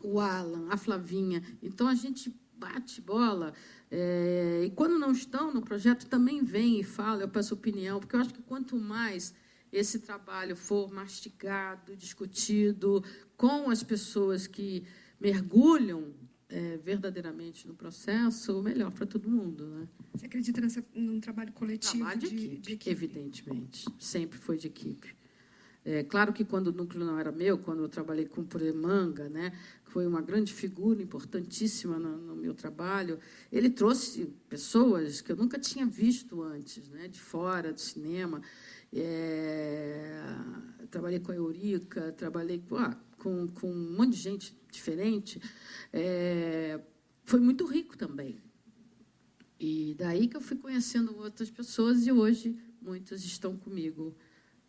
o Alan, a Flavinha. Então, a gente bate bola, e quando não estão no projeto, também vem e fala, eu peço opinião, porque eu acho que quanto mais esse trabalho for mastigado, discutido com as pessoas que mergulham verdadeiramente no processo, melhor para todo mundo, né? Você acredita num trabalho coletivo? Trabalho de equipe, evidentemente. Sempre foi de equipe. Claro que quando o núcleo não era meu, quando eu trabalhei com o Manga, né, que foi uma grande figura importantíssima no meu trabalho, ele trouxe pessoas que eu nunca tinha visto antes, né, de fora do cinema. Trabalhei com a Eurica, trabalhei com um monte de gente diferente. Foi muito rico também. E daí que eu fui conhecendo outras pessoas e hoje muitas estão comigo.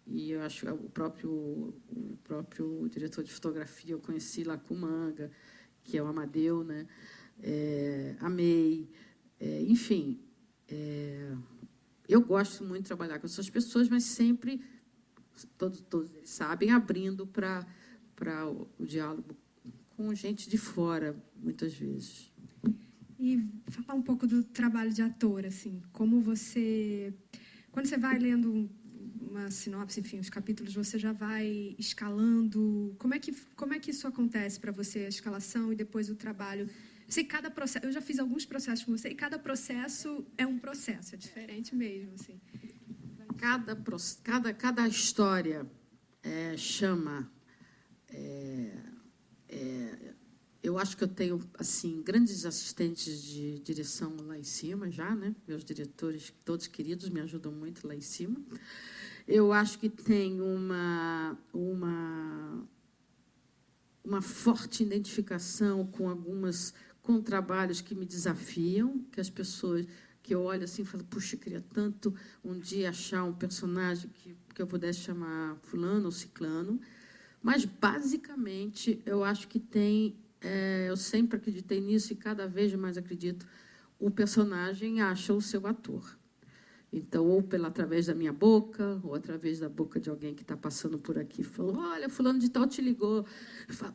E eu acho que o próprio diretor de fotografia eu conheci lá com o Manga, que é o Amadeu, né? Amei. Enfim, eu gosto muito de trabalhar com essas pessoas, mas sempre, todos eles sabem, abrindo para o diálogo com gente de fora, muitas vezes. E falar um pouco do trabalho de ator, assim, como você... Quando você vai lendo uma sinopse, enfim, os capítulos, você já vai escalando. Como é que isso acontece para você, a escalação e depois o trabalho? Sei cada processo, eu já fiz alguns processos com você e cada processo é um processo, é diferente mesmo, assim. Cada história chama. Eu acho que eu tenho assim grandes assistentes de direção lá em cima já, né? Meus diretores, todos queridos, me ajudam muito lá em cima. Eu acho que tem uma forte identificação com trabalhos que me desafiam, que as pessoas que eu olho assim e falo, puxa, eu queria tanto um dia achar um personagem que eu pudesse chamar fulano ou ciclano. Mas, basicamente, eu acho que tem... eu sempre acreditei nisso e cada vez mais acredito. O personagem acha o seu ator. Então, ou através da minha boca, ou através da boca de alguém que está passando por aqui, falou, olha, fulano de tal te ligou. Eu falo,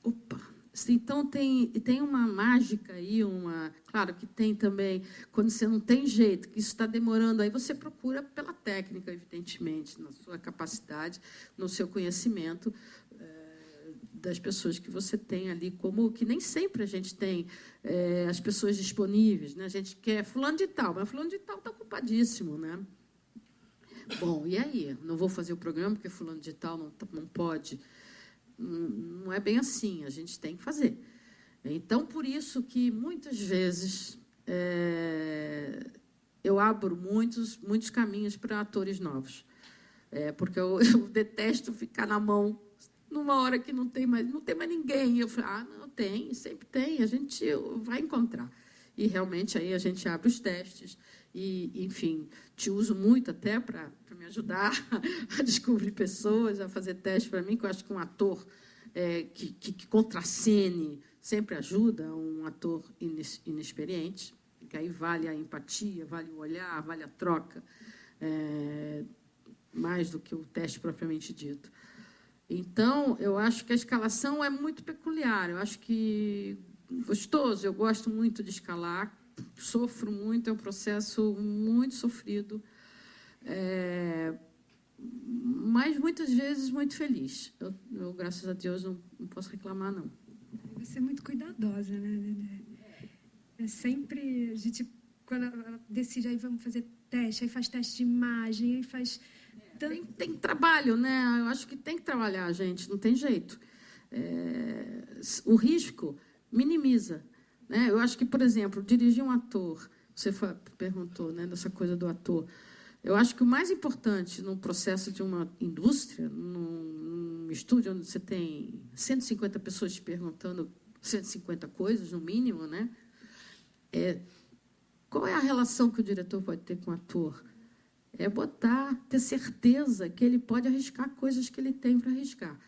opa! Então, tem uma mágica aí, claro que tem também, quando você não tem jeito, que isso está demorando, aí você procura pela técnica, evidentemente, na sua capacidade, no seu conhecimento das pessoas que você tem ali, como que nem sempre a gente tem as pessoas disponíveis, né? A gente quer fulano de tal, mas fulano de tal está ocupadíssimo, né? Bom, e aí? Não vou fazer o programa porque fulano de tal não pode. Não é bem assim, a gente tem que fazer. Então, por isso que, muitas vezes, eu abro muitos caminhos para atores novos. Porque eu detesto ficar na mão numa hora que não tem mais ninguém. Eu falo, não, tem, sempre tem, a gente vai encontrar. E, realmente, aí a gente abre os testes. E, enfim, te uso muito até para me ajudar a descobrir pessoas, a fazer testes para mim, que eu acho que um ator que contracene sempre ajuda, um ator inexperiente, que aí vale a empatia, vale o olhar, vale a troca, mais do que o teste propriamente dito. Então, eu acho que a escalação é muito peculiar, eu acho que gostoso, eu gosto muito de escalar, sofro muito, é um processo muito sofrido, mas muitas vezes muito feliz. Eu graças a Deus, não posso reclamar, não. Você é muito cuidadosa, né? Sempre, a gente, quando ela decide, aí vamos fazer teste, aí faz teste de imagem, aí faz... Tem trabalho, né? Eu acho que tem que trabalhar, gente, não tem jeito. O risco minimiza. Né? Eu acho que, por exemplo, dirigir um ator, você perguntou, né, dessa coisa do ator, eu acho que o mais importante no processo de uma indústria, num estúdio onde você tem 150 pessoas te perguntando 150 coisas, no mínimo, né? Qual é a relação que o diretor pode ter com o ator? Ter certeza que ele pode arriscar coisas que ele tem para arriscar.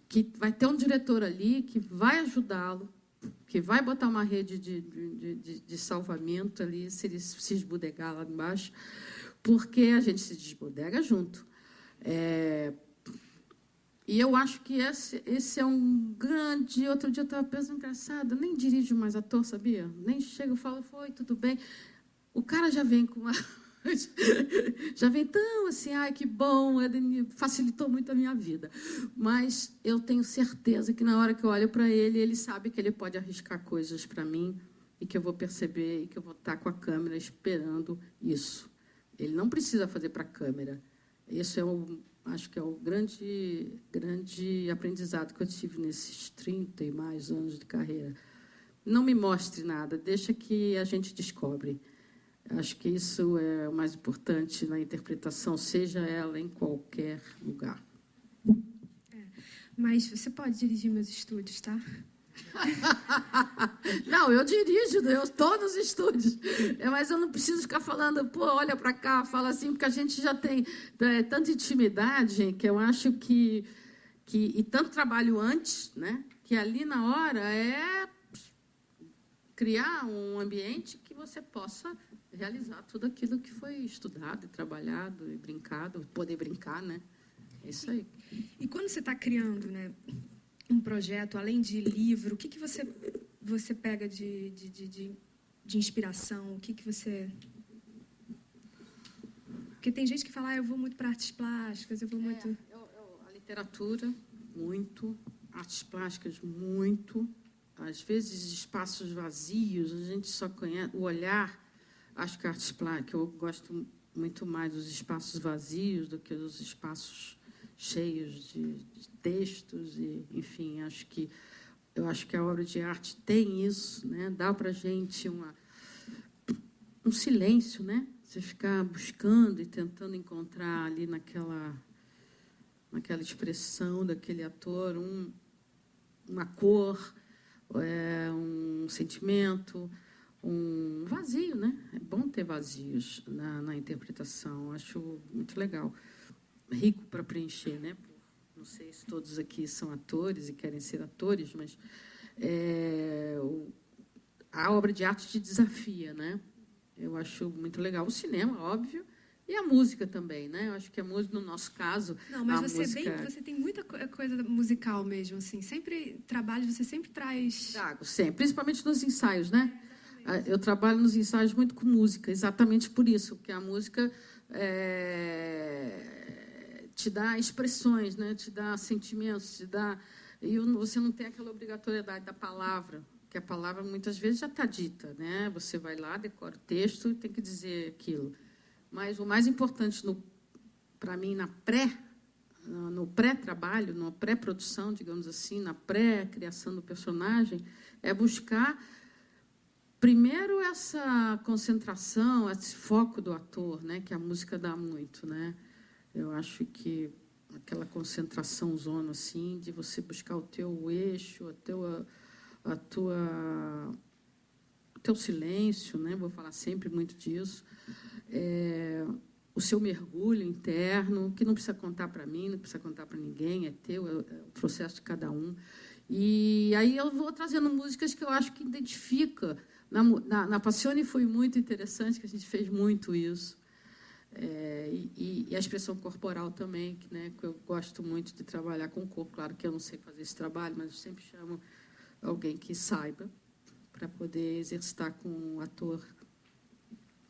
Que vai ter um diretor ali que vai ajudá-lo, que vai botar uma rede de salvamento ali, se ele se esbodegar lá embaixo, porque a gente se desbodega junto. E eu acho que esse é um grande... Outro dia eu estava pensando, engraçado, eu nem dirijo mais ator, sabia? Nem chego e falo, foi, tudo bem. O cara já vem com uma... Já vem tão assim, ai, que bom, facilitou muito a minha vida. Mas eu tenho certeza que na hora que eu olho para ele, ele sabe que ele pode arriscar coisas para mim e que eu vou perceber e que eu vou estar com a câmera esperando isso. Ele não precisa fazer para a câmera. Esse é acho que é o grande aprendizado que eu tive nesses 30 e mais anos de carreira. Não me mostre nada, deixa que a gente descobre. Acho que isso é o mais importante na interpretação, seja ela em qualquer lugar. Mas você pode dirigir meus estúdios, tá? Não, eu dirijo, eu estou nos estúdios. Mas eu não preciso ficar falando, pô, olha para cá, fala assim, porque a gente já tem tanta intimidade que eu acho que e tanto trabalho antes, né, que ali na hora é criar um ambiente que você possa realizar tudo aquilo que foi estudado e trabalhado e brincado, poder brincar, né? É isso aí. E quando você está criando, né, um projeto, além de livro, o que você pega de inspiração? O que você... Porque tem gente que fala, eu vou muito para artes plásticas, eu vou muito... A literatura, muito. Artes plásticas, muito. Às vezes, espaços vazios, a gente só conhece... O olhar, acho que artes plásticas, eu gosto muito mais dos espaços vazios do que dos espaços cheios de textos e, enfim, eu acho que a obra de arte tem isso, né? Dá para a gente um silêncio, né? Você ficar buscando e tentando encontrar ali naquela expressão daquele ator uma cor, um sentimento, um vazio, né? É bom ter vazios na interpretação, acho muito legal. Rico para preencher, né? Não sei se todos aqui são atores e querem ser atores, mas a obra de arte te desafia, né? Eu acho muito legal. O cinema, óbvio, e a música também, né? Eu acho que a música, no nosso caso... Não, mas você tem muita coisa musical mesmo, assim. Sempre trabalho, você sempre traz... Trago, sempre. Principalmente nos ensaios, né? Eu trabalho nos ensaios muito com música, exatamente por isso, porque a música... te dá expressões, né? Te dá sentimentos, e você não tem aquela obrigatoriedade da palavra, que a palavra muitas vezes já está dita, né? Você vai lá, decora o texto e tem que dizer aquilo. Mas o mais importante para mim no pré-trabalho, na pré-produção, digamos assim, na pré-criação do personagem, é buscar primeiro essa concentração, esse foco do ator, né? Que a música dá muito, né? Eu acho que aquela concentração zona assim de você buscar o teu eixo, o teu silêncio, né? Vou falar sempre muito disso. O seu mergulho interno, que não precisa contar para mim, não precisa contar para ninguém, é teu, é o processo de cada um. E aí eu vou trazendo músicas que eu acho que identifica. Na Passione foi muito interessante, que a gente fez muito isso. E a expressão corporal também, que eu gosto muito de trabalhar com o corpo. Claro que eu não sei fazer esse trabalho, mas eu sempre chamo alguém que saiba para poder exercitar com o ator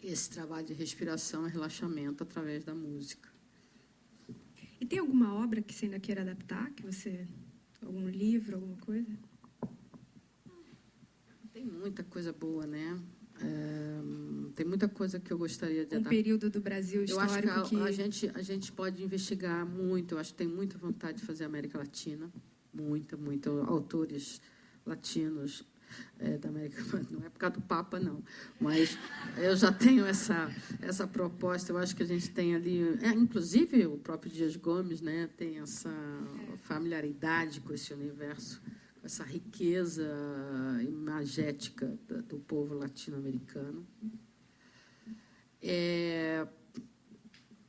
esse trabalho de respiração e relaxamento através da música. E tem alguma obra que você ainda queira adaptar? Algum livro, alguma coisa? Tem muita coisa boa, né? Tem muita coisa que eu gostaria de adaptar. Um período do Brasil histórico eu acho que a gente pode investigar muito. Eu acho que tem muita vontade de fazer América Latina. Muita. Autores latinos da América. Não é por causa do Papa, não. Mas eu já tenho essa proposta. Eu acho que a gente tem ali... inclusive, o próprio Dias Gomes, né, tem essa familiaridade com esse universo, essa riqueza imagética do povo latino-americano.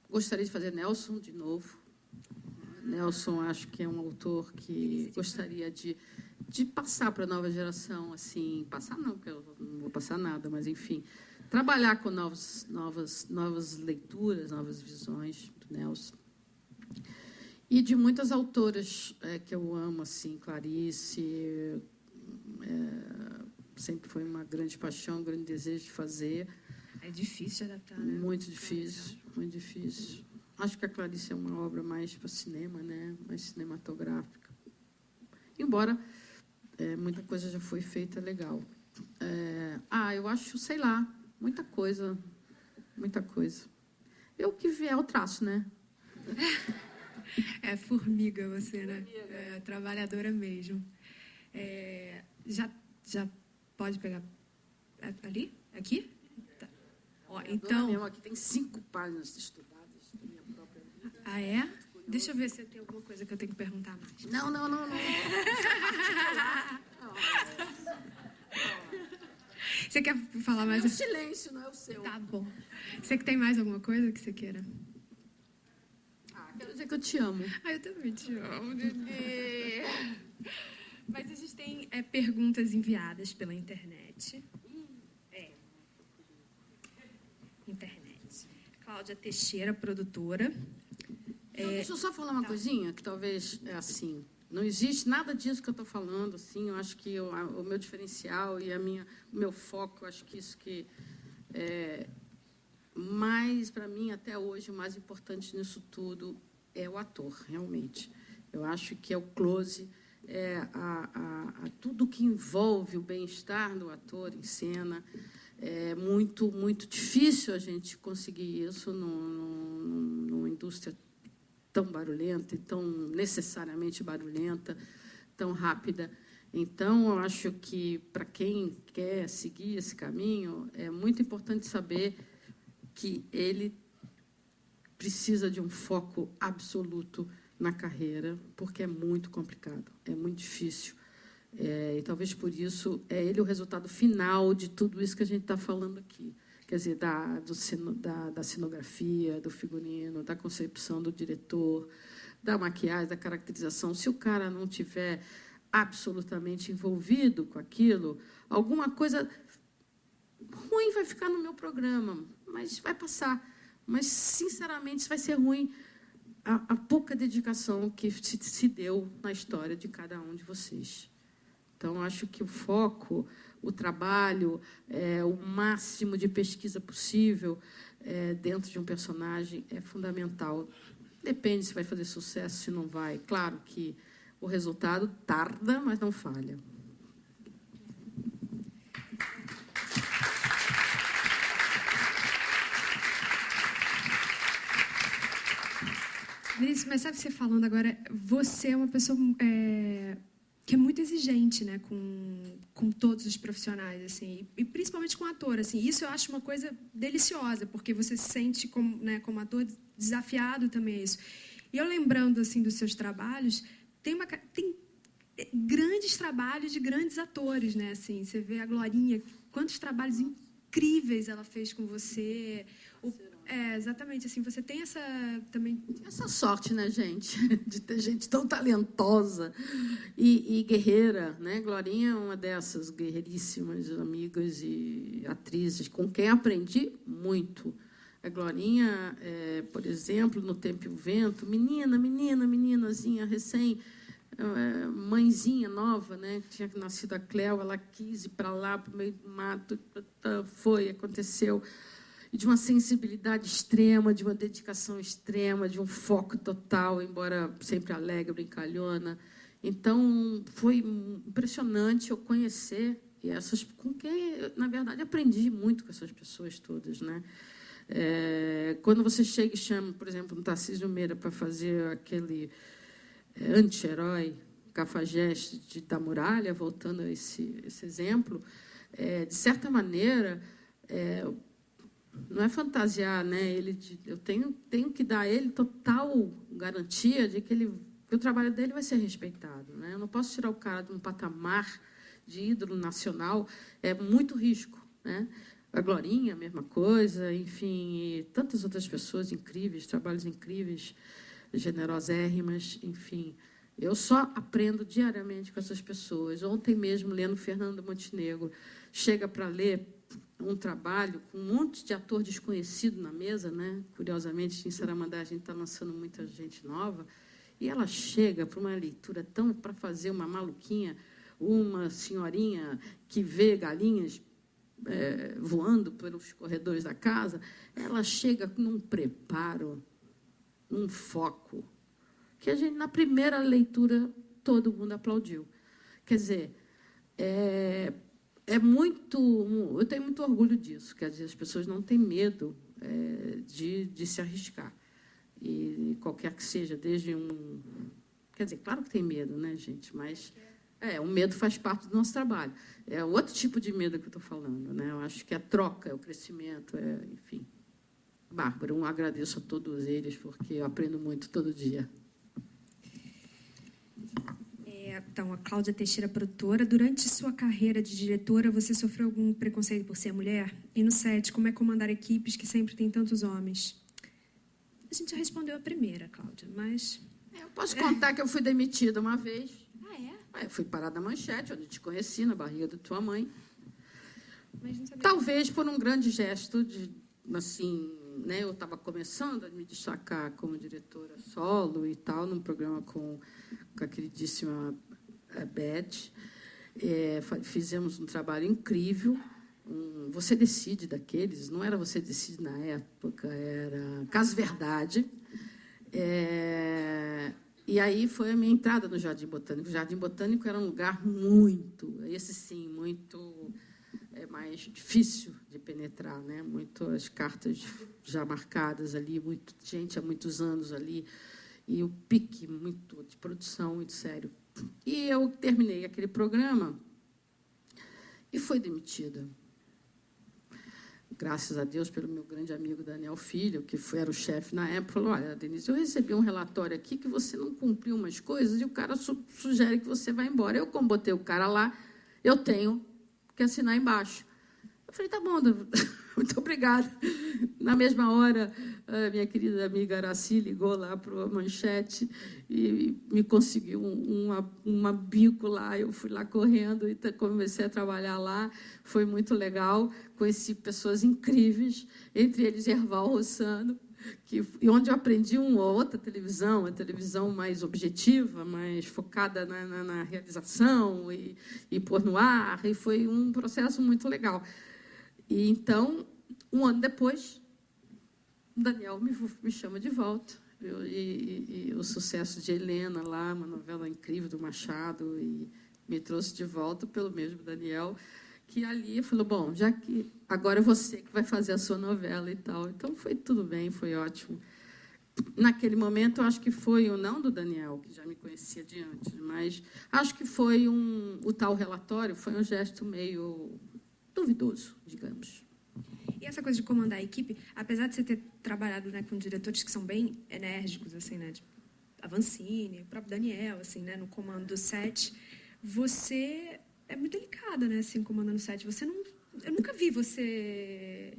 Gostaria de fazer Nelson de novo. Nelson, acho que é um autor que gostaria de passar para a nova geração, assim, passar não, porque eu não vou passar nada, mas, enfim, trabalhar com novas leituras, novas visões do Nelson. E de muitas autoras que eu amo, assim, Clarice, sempre foi uma grande paixão, um grande desejo de fazer. É difícil de adaptar, né? Muito difícil, muito difícil. Acho que a Clarice é uma obra mais para cinema, né? Mais cinematográfica. Embora muita coisa já foi feita legal. Eu acho, sei lá, muita coisa. Muita coisa. Eu que vier o traço, né? É formiga você, né? É trabalhadora mesmo. Já pode pegar ali? Aqui? Tá. Ó, então... Mesmo, aqui tem 5 páginas estudadas da minha própria vida. Ah, é? Deixa eu ver se tem alguma coisa que eu tenho que perguntar mais. Não. Você quer falar mais? É o silêncio, não é o seu. Tá bom. Você que tem mais alguma coisa que você queira? Quero dizer que eu te amo. Eu também te amo, Didi. Mas a gente tem perguntas enviadas pela internet. Internet. Cláudia Teixeira, produtora. Deixa eu só falar uma coisinha, que talvez é assim. Não existe nada disso que eu estou falando, assim. Eu acho que o meu diferencial e o meu foco, eu acho que isso que é mais, para mim, até hoje, o mais importante nisso tudo é o ator, realmente. Eu acho que é o close, tudo que envolve o bem-estar do ator em cena. É muito, muito difícil a gente conseguir isso numa indústria tão barulhenta e tão necessariamente barulhenta, tão rápida. Então, eu acho que, para quem quer seguir esse caminho, é muito importante saber que ele precisa de um foco absoluto na carreira, porque é muito complicado, é muito difícil. E talvez por isso é ele o resultado final de tudo isso que a gente está falando aqui. Quer dizer, da cenografia, do figurino, da concepção do diretor, da maquiagem, da caracterização. Se o cara não tiver absolutamente envolvido com aquilo, alguma coisa ruim vai ficar no meu programa, mas vai passar. Mas, sinceramente, isso vai ser ruim a pouca dedicação que se deu na história de cada um de vocês. Então, acho que o foco, o trabalho, o máximo de pesquisa possível dentro de um personagem é fundamental. Depende se vai fazer sucesso, se não vai. Claro que o resultado tarda, mas não falha. Vinícius, mas sabe, você falando agora, você é uma pessoa que é muito exigente, né, com todos os profissionais, assim, e principalmente com o ator, assim. Isso eu acho uma coisa deliciosa, porque você se sente como ator desafiado também a isso. E eu lembrando assim dos seus trabalhos, tem grandes trabalhos de grandes atores, né? Assim, você vê a Glorinha, quantos trabalhos incríveis ela fez com você. Exatamente, assim, você tem essa sorte, né, gente, de ter gente tão talentosa e guerreira, né? Glorinha é uma dessas guerreiríssimas amigas e atrizes com quem aprendi muito. A Glorinha, por exemplo, no Tempo e o Vento, meninazinha, mãezinha nova, né? Tinha nascido a Cléo, ela quis ir para lá, para o meio do mato, aconteceu. E de uma sensibilidade extrema, de uma dedicação extrema, de um foco total, embora sempre alegre, brincalhona. Então, foi impressionante eu conhecer com quem, na verdade, aprendi muito com essas pessoas todas, né? Quando você chega e chama, por exemplo, no Tarcísio Meira para fazer aquele anti-herói, Cafajeste da Muralha, voltando a esse exemplo, de certa maneira, não é fantasiar, né? Eu tenho que dar a ele total garantia de que o trabalho dele vai ser respeitado, né? Eu não posso tirar o cara de um patamar de ídolo nacional, é muito risco, né? A Glorinha, a mesma coisa, enfim, e tantas outras pessoas incríveis, trabalhos incríveis, generosérrimas, enfim. Eu só aprendo diariamente com essas pessoas. Ontem mesmo, lendo Fernando Montenegro, chega para ler um trabalho com um monte de ator desconhecido na mesa, né? Curiosamente, em Saramandá a gente está lançando muita gente nova, e ela chega para uma leitura para fazer uma maluquinha, uma senhorinha que vê galinhas voando pelos corredores da casa, ela chega num preparo, num foco, que a gente, na primeira leitura, todo mundo aplaudiu. Quer dizer, eu tenho muito orgulho disso, quer dizer, as pessoas não têm medo de se arriscar. E qualquer que seja, desde um... Quer dizer, claro que tem medo, né, gente? Mas o medo faz parte do nosso trabalho. É outro tipo de medo que eu estou falando, né? Eu acho que a troca, o crescimento, enfim. Bárbara, agradeço a todos eles, porque eu aprendo muito todo dia. Então, a Cláudia Teixeira, produtora. Durante sua carreira de diretora, você sofreu algum preconceito por ser mulher? E no set, como é comandar equipes que sempre tem tantos homens? A gente já respondeu a primeira, Cláudia, mas... Eu posso contar que eu fui demitida uma vez. Ah, é? Eu fui parar na Manchete, onde te conheci, na barriga da tua mãe. Mas não sabia. Talvez por um grande gesto de, assim, né, eu estava começando a me destacar como diretora solo e tal, num programa com a queridíssima Beth. Fizemos um trabalho incrível. Você Decide daqueles, não era Você Decide na época, era Caso Verdade. E aí foi a minha entrada no Jardim Botânico. O Jardim Botânico era um lugar muito, esse sim, muito mais difícil de penetrar, né? Muito as cartas já marcadas ali, muita gente há muitos anos ali, e o pique muito de produção, muito sério. E eu terminei aquele programa e fui demitida. Graças a Deus, pelo meu grande amigo Daniel Filho, que era o chefe na época, falou, olha, Denise, eu recebi um relatório aqui que você não cumpriu umas coisas e o cara sugere que você vá embora. Eu, como botei o cara lá, eu tenho que assinar embaixo. Eu falei, tá bom, muito obrigada. Na mesma hora, a minha querida amiga Araci ligou lá para a Manchete e me conseguiu uma bico lá. Eu fui lá correndo e comecei a trabalhar lá. Foi muito legal. Conheci pessoas incríveis, entre eles Erval Rossano, e onde eu aprendi uma outra televisão, a televisão mais objetiva, mais focada na realização e pôr no ar. E foi um processo muito legal. E, então, um ano depois, o Daniel me chama de volta. E o sucesso de Helena, lá, uma novela incrível do Machado, e me trouxe de volta pelo mesmo Daniel, que ali falou, bom, já que agora é você que vai fazer a sua novela e tal. Então, foi tudo bem, foi ótimo. Naquele momento, eu acho que foi o não do Daniel, que já me conhecia de antes, mas acho que foi o tal relatório, foi um gesto meio duvidoso, digamos. E essa coisa de comandar a equipe, apesar de você ter trabalhado, né, com diretores que são bem enérgicos, assim, né, tipo a Vancini, o próprio Daniel, assim, né, no comando do set, você é muito delicada, né, assim, comandando o set. Eu nunca vi você,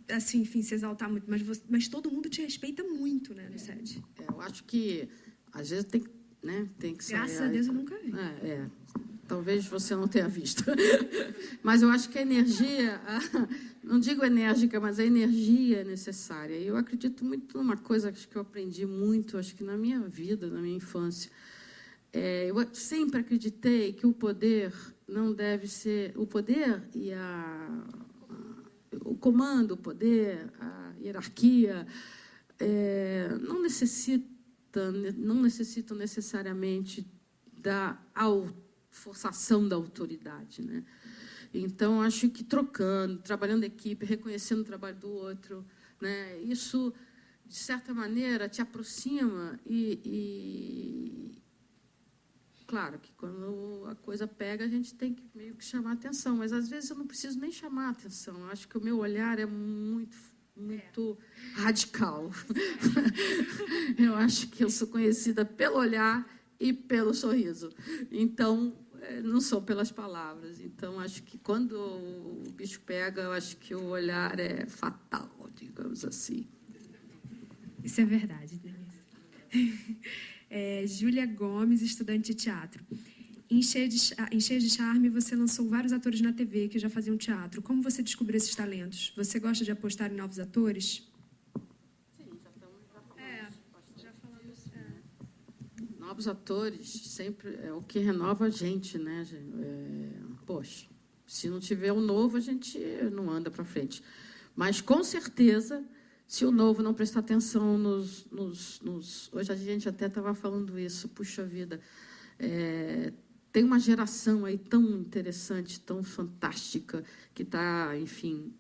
assim, enfim, se exaltar muito, mas todo mundo te respeita muito, né, no set. Eu acho que às vezes tem que ser. Graças a Deus eu nunca vi. Talvez você não tenha visto. Mas eu acho que a energia, não digo enérgica, mas a energia é necessária. E eu acredito muito numa coisa que eu aprendi muito, acho que na minha vida, na minha infância. Eu sempre acreditei que o poder não deve ser... O poder e o comando, o poder, a hierarquia, não necessitam necessariamente da forçação da autoridade, né? Então, acho que trocando, trabalhando em equipe, reconhecendo o trabalho do outro, né? Isso, de certa maneira, te aproxima e claro que quando a coisa pega, a gente tem que meio que chamar a atenção, mas às vezes eu não preciso nem chamar a atenção. Eu acho que o meu olhar é muito radical. Eu acho que eu sou conhecida pelo olhar e pelo sorriso. Então, não são pelas palavras. Então, acho que quando o bicho pega, eu acho que o olhar é fatal, digamos assim. Isso é verdade, Denise. Júlia Gomes, estudante de teatro. Em Cheia de Charme, você lançou vários atores na TV que já faziam teatro. Como você descobriu esses talentos? Você gosta de apostar em novos atores? Sim, já falamos. Já falamos. Novos atores sempre é o que renova a gente, né? Poxa, Se não tiver o novo, a gente não anda para frente. Mas, com certeza, se o novo não prestar atenção hoje a gente até estava falando isso, puxa vida, tem uma geração aí tão interessante, tão fantástica, que está, enfim,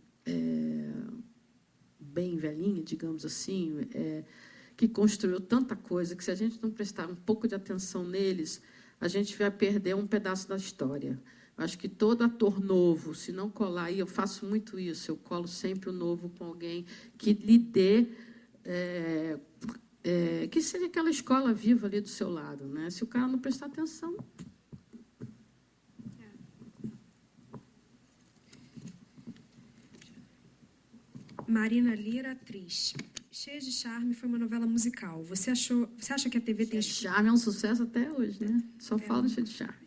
bem velhinha, digamos assim, que construiu tanta coisa, que se a gente não prestar um pouco de atenção neles, a gente vai perder um pedaço da história. Acho que todo ator novo, se não colar, e eu faço muito isso, eu colo sempre o novo com alguém que lhe dê, que seja aquela escola viva ali do seu lado, né? Se o cara não prestar atenção. Marina Lira, atriz. Cheia de Charme foi uma novela musical. Você acha que a TV tem... Charme é um sucesso até hoje, né? Só fala Cheia de Charme.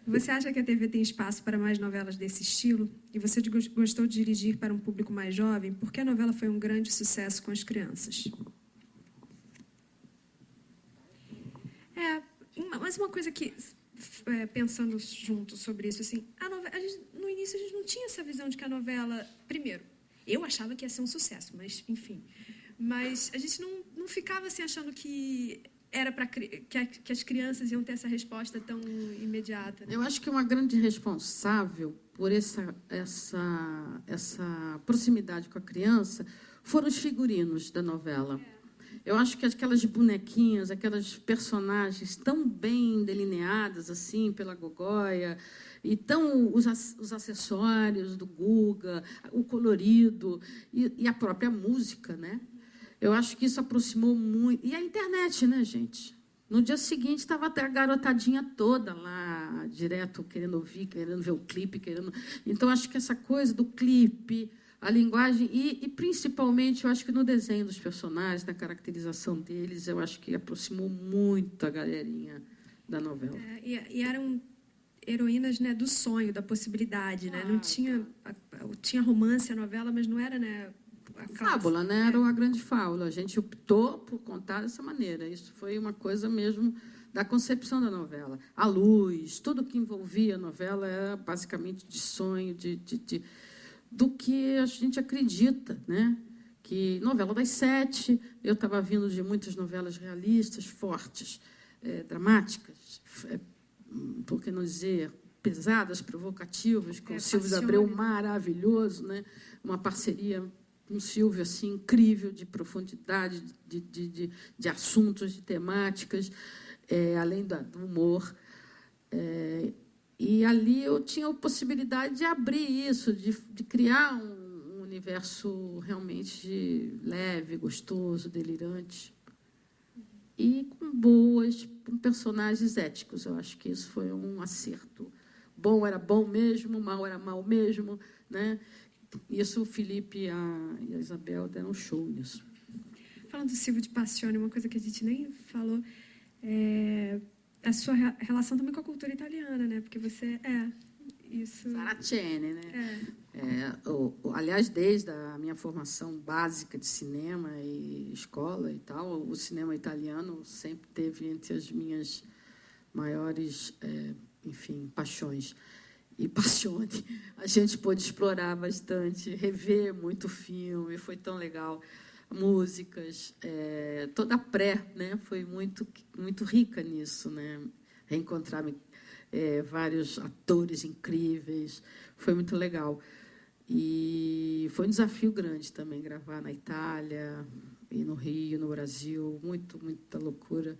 Você acha que a TV tem espaço para mais novelas desse estilo? E você gostou de dirigir para um público mais jovem? Por que a novela foi um grande sucesso com as crianças? Mas uma coisa que, pensando junto sobre isso, assim, no início a gente não tinha essa visão de que a novela... Primeiro, eu achava que ia ser um sucesso, mas, enfim. Mas a gente não ficava assim achando que... que as crianças iam ter essa resposta tão imediata. Né? Eu acho que uma grande responsável por essa proximidade com a criança foram os figurinos da novela. Eu acho que aquelas bonequinhas, aquelas personagens tão bem delineadas assim pela Gogóia, e tão os acessórios do Guga, o colorido e a própria música, né? Eu acho que isso aproximou muito. E a internet, né, gente? No dia seguinte, estava até a garotadinha toda lá, direto, querendo ouvir, querendo ver o clipe. Então, acho que essa coisa do clipe, a linguagem, e principalmente, eu acho que no desenho dos personagens, na caracterização deles, eu acho que aproximou muito a galerinha da novela. E eram heroínas, né, do sonho, da possibilidade. Né? Não tinha romance a novela, mas não era... Né, fábula, né? Era uma grande fábula. A gente optou por contar dessa maneira. Isso foi uma coisa mesmo da concepção da novela. A luz, tudo que envolvia a novela era basicamente de sonho, do que a gente acredita, né? Que novela das 7, eu estava vindo de muitas novelas realistas, fortes, dramáticas, por que não dizer, pesadas, provocativas, com o Silvio de Abreu maravilhoso, né? Uma parceria com o Silvio assim, incrível, de profundidade, de assuntos, de temáticas, além do humor. E ali eu tinha a possibilidade de abrir isso, de criar um universo realmente leve, gostoso, delirante, e com personagens éticos. Eu acho que isso foi um acerto. Bom era bom mesmo, mal era mal mesmo, né? Isso o Felipe e a Isabel deram um show nisso. Falando do Silvio de Passione, uma coisa que a gente nem falou, a sua relação também com a cultura italiana, né? Porque você isso... Saraceni, né? Aliás, desde a minha formação básica de cinema e escola e tal, o cinema italiano sempre teve entre as minhas maiores, enfim, paixões. E Passione, a gente pôde explorar bastante, rever muito filme, foi tão legal. Músicas, toda a pré, né, foi muito, muito rica nisso, né? Reencontrar vários atores incríveis, foi muito legal. E foi um desafio grande também gravar na Itália, e no Rio, no Brasil, muita loucura.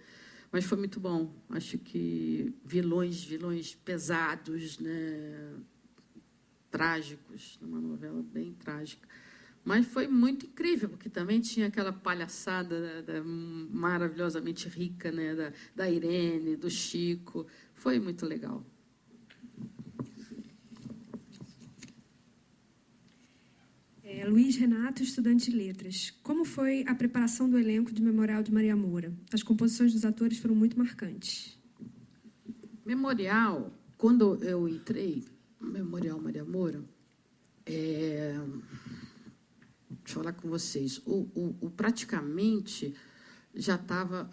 Mas foi muito bom. Acho que vilões pesados, né? Trágicos, numa novela bem trágica. Mas foi muito incrível, porque também tinha aquela palhaçada maravilhosamente rica, né? Da Irene, do Chico. Foi muito legal. Luiz Renato, estudante de letras. Como foi a preparação do elenco de Memorial de Maria Moura? As composições dos atores foram muito marcantes. Memorial, quando eu entrei no Memorial Maria Moura, deixa eu falar com vocês, praticamente já estava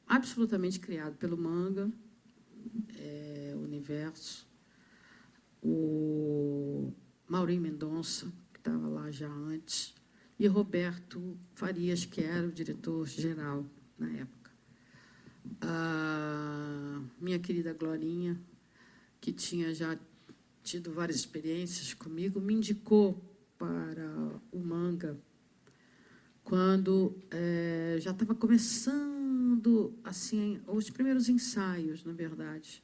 absolutamente criado pelo manga, o universo. o Maurinho Mendonça, que estava lá já antes, e Roberto Farias, que era o diretor-geral na época. A minha querida Glorinha, que tinha já tido várias experiências comigo, me indicou para o Manga quando já estava começando assim os primeiros ensaios, na verdade.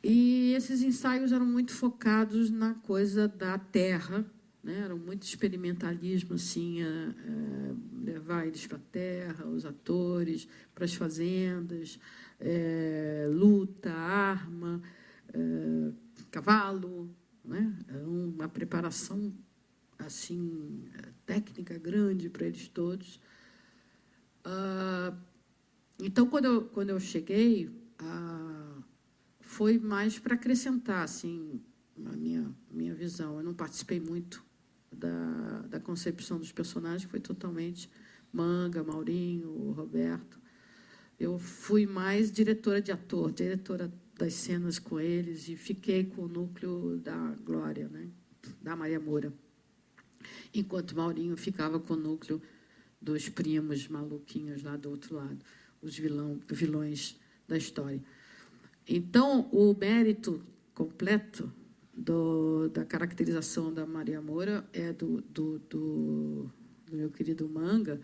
E esses ensaios eram muito focados na coisa da terra, né? Era muito experimentalismo, assim, levar eles para a terra, os atores, para as fazendas, luta, arma, cavalo, né? Era uma preparação assim técnica grande para eles todos. Então, quando eu cheguei, foi mais para acrescentar assim a minha visão. Eu não participei muito da concepção dos personagens, foi totalmente Manga, Maurinho, Roberto. Eu fui mais diretora de ator, diretora das cenas com eles, e fiquei com o núcleo da Glória, né? Da Maria Moura, enquanto Maurinho ficava com o núcleo dos primos maluquinhos lá do outro lado, os vilões da história. Então, o mérito completo da caracterização da Maria Moura é do meu querido Manga,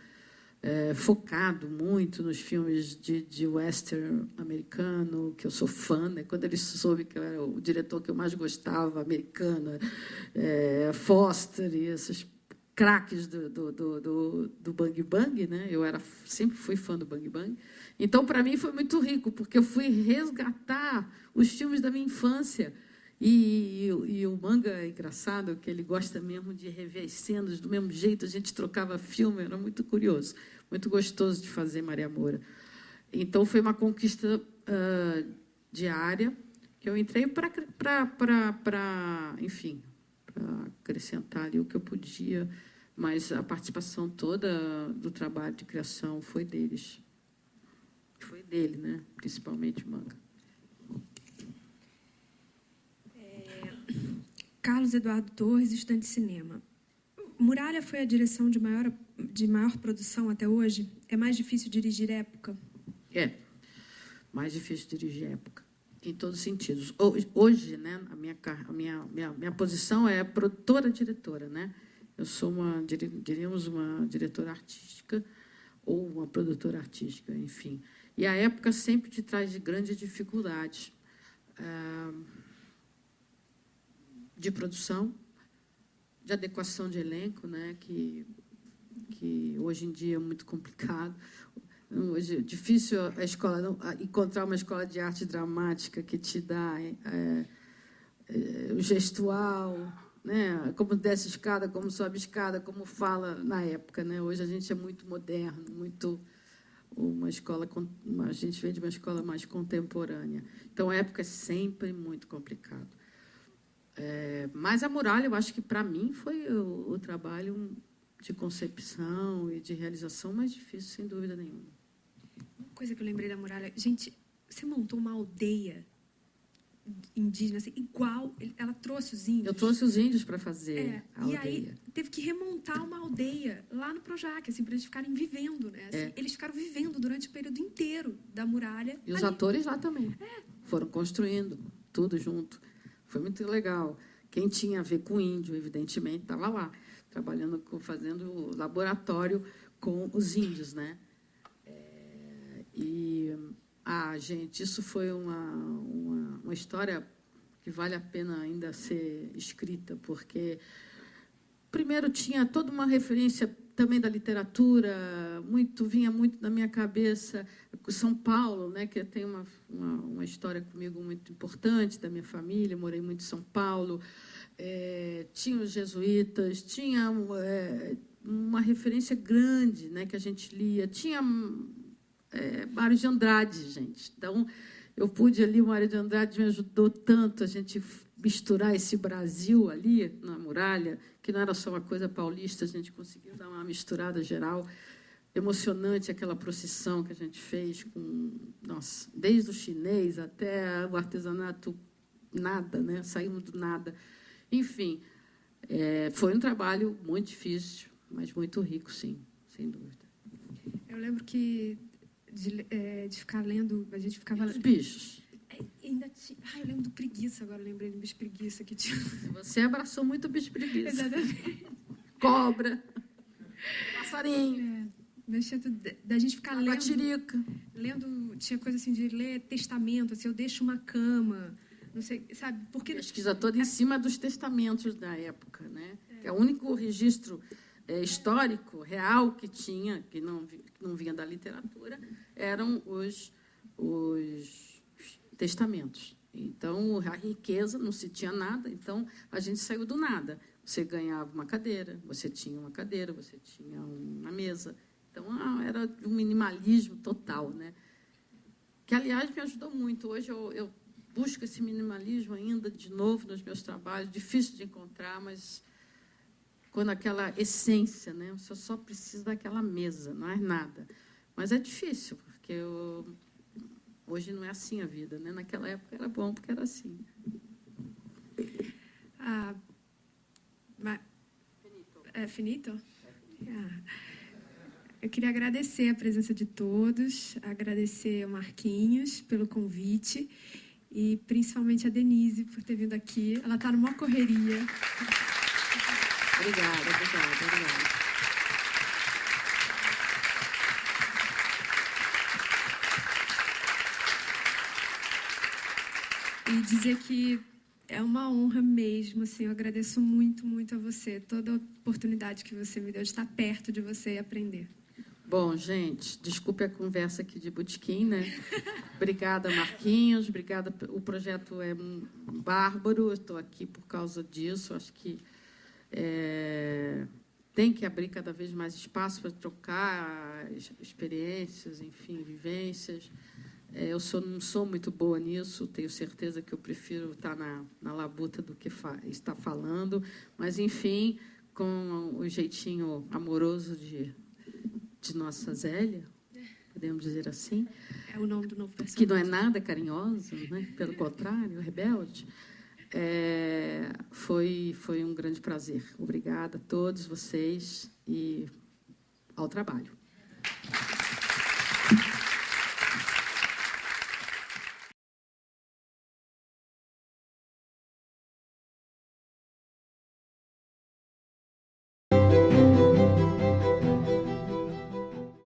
focado muito nos filmes de western americano, que eu sou fã, né? Quando ele soube que eu era o diretor que eu mais gostava, americano, Foster e esses craques do Bang Bang, né? Eu sempre fui fã do Bang Bang. Então, para mim, foi muito rico, porque eu fui resgatar os filmes da minha infância. E o Manga é engraçado, que ele gosta mesmo de rever as cenas do mesmo jeito, a gente trocava filme, era muito curioso, muito gostoso de fazer Maria Moura. Então, foi uma conquista diária, que eu entrei para enfim, para acrescentar ali o que eu podia, mas a participação toda do trabalho de criação foi deles. Foi dele, né? Principalmente o Manga. Carlos Eduardo Torres, estudante de cinema. Muralha foi a direção de maior produção até hoje? É mais difícil dirigir época? É, mais difícil dirigir época, em todos os sentidos. Hoje, né, a minha posição é produtora-diretora, né? Eu sou diríamos uma diretora artística ou uma produtora artística, enfim. E a época sempre te traz grandes dificuldades de produção, de adequação de elenco, né, que hoje em dia é muito complicado. Hoje é difícil encontrar uma escola de arte dramática que te dá o gestual, né, como desce escada, como sobe escada, como fala na época, né? Hoje a gente é muito moderno, muito a gente vem de uma escola mais contemporânea. Então, a época é sempre muito complicado. Mas a Muralha, eu acho que, para mim, foi o trabalho de concepção e de realização mais difícil, sem dúvida nenhuma. Uma coisa que eu lembrei da Muralha... Gente, você montou uma aldeia indígena, assim, igual... Ela trouxe os índios. Eu trouxe os índios para fazer a aldeia. E aí teve que remontar uma aldeia lá no Projac, assim, para eles ficarem vivendo, né? Assim, eles ficaram vivendo durante o período inteiro da Muralha. E os atores lá também. Foram construindo tudo junto. Foi muito legal. Quem tinha a ver com índio, evidentemente, estava lá, trabalhando, fazendo laboratório com os índios, né? Gente, isso foi uma história que vale a pena ainda ser escrita, porque, primeiro, tinha toda uma referência também da literatura, vinha muito na minha cabeça São Paulo, né, que tem uma história comigo muito importante, da minha família, morei muito em São Paulo, tinha os jesuítas, tinha uma referência grande, né, que a gente lia, tinha Mário de Andrade, gente. Então, eu pude ali, o Mário de Andrade me ajudou tanto a gente misturar esse Brasil ali, na Muralha, que não era só uma coisa paulista, a gente conseguiu dar uma misturada geral, emocionante aquela procissão que a gente fez, desde o chinês até o artesanato nada, né? Saímos do nada. Enfim, foi um trabalho muito difícil, mas muito rico, sim, sem dúvida. Eu lembro que de ficar lendo, a gente ficava... Os bichos. Ainda tinha... eu lembro do preguiça, agora eu lembrei do bicho preguiça que tinha. Você abraçou muito o bicho preguiça. Exatamente. Cobra, passarinho. Da gente ficar lendo... Guatirica. Lendo, tinha coisa assim de ler testamento, assim, eu deixo uma cama, não sei, sabe? Porque... Pesquisa toda em cima dos testamentos da época, né? É o único registro histórico, real, que tinha, que não vinha da literatura, eram os testamentos. Então, a riqueza, não se tinha nada, então a gente saiu do nada. Você ganhava uma cadeira, você tinha uma cadeira, você tinha uma mesa. Então, era um minimalismo total, né? Que, aliás, me ajudou muito. Hoje eu busco esse minimalismo ainda, de novo, nos meus trabalhos. Difícil de encontrar, mas quando aquela essência, né? Você só precisa daquela mesa, não é nada. Mas é difícil, porque hoje não é assim a vida, né? Naquela época era bom, porque era assim. Finito? Eu queria agradecer a presença de todos, agradecer ao Marquinhos pelo convite e principalmente a Denise por ter vindo aqui. Ela está numa correria. Obrigada. E dizer que é uma honra mesmo, assim, eu agradeço muito, muito a você, toda a oportunidade que você me deu de estar perto de você e aprender. Bom, gente, desculpe a conversa aqui de botequim, né? Obrigada, Marquinhos, obrigada. O projeto é bárbaro, eu estou aqui por causa disso. Acho que tem que abrir cada vez mais espaço para trocar experiências, enfim, vivências. Eu não sou muito boa nisso, tenho certeza que eu prefiro estar na labuta do que estar falando, mas, enfim, com o jeitinho amoroso de nossa Zélia, podemos dizer assim. É o nome do novo personagem. Que não é nada carinhoso, né? Pelo contrário, rebelde. Foi um grande prazer. Obrigada a todos vocês e ao trabalho.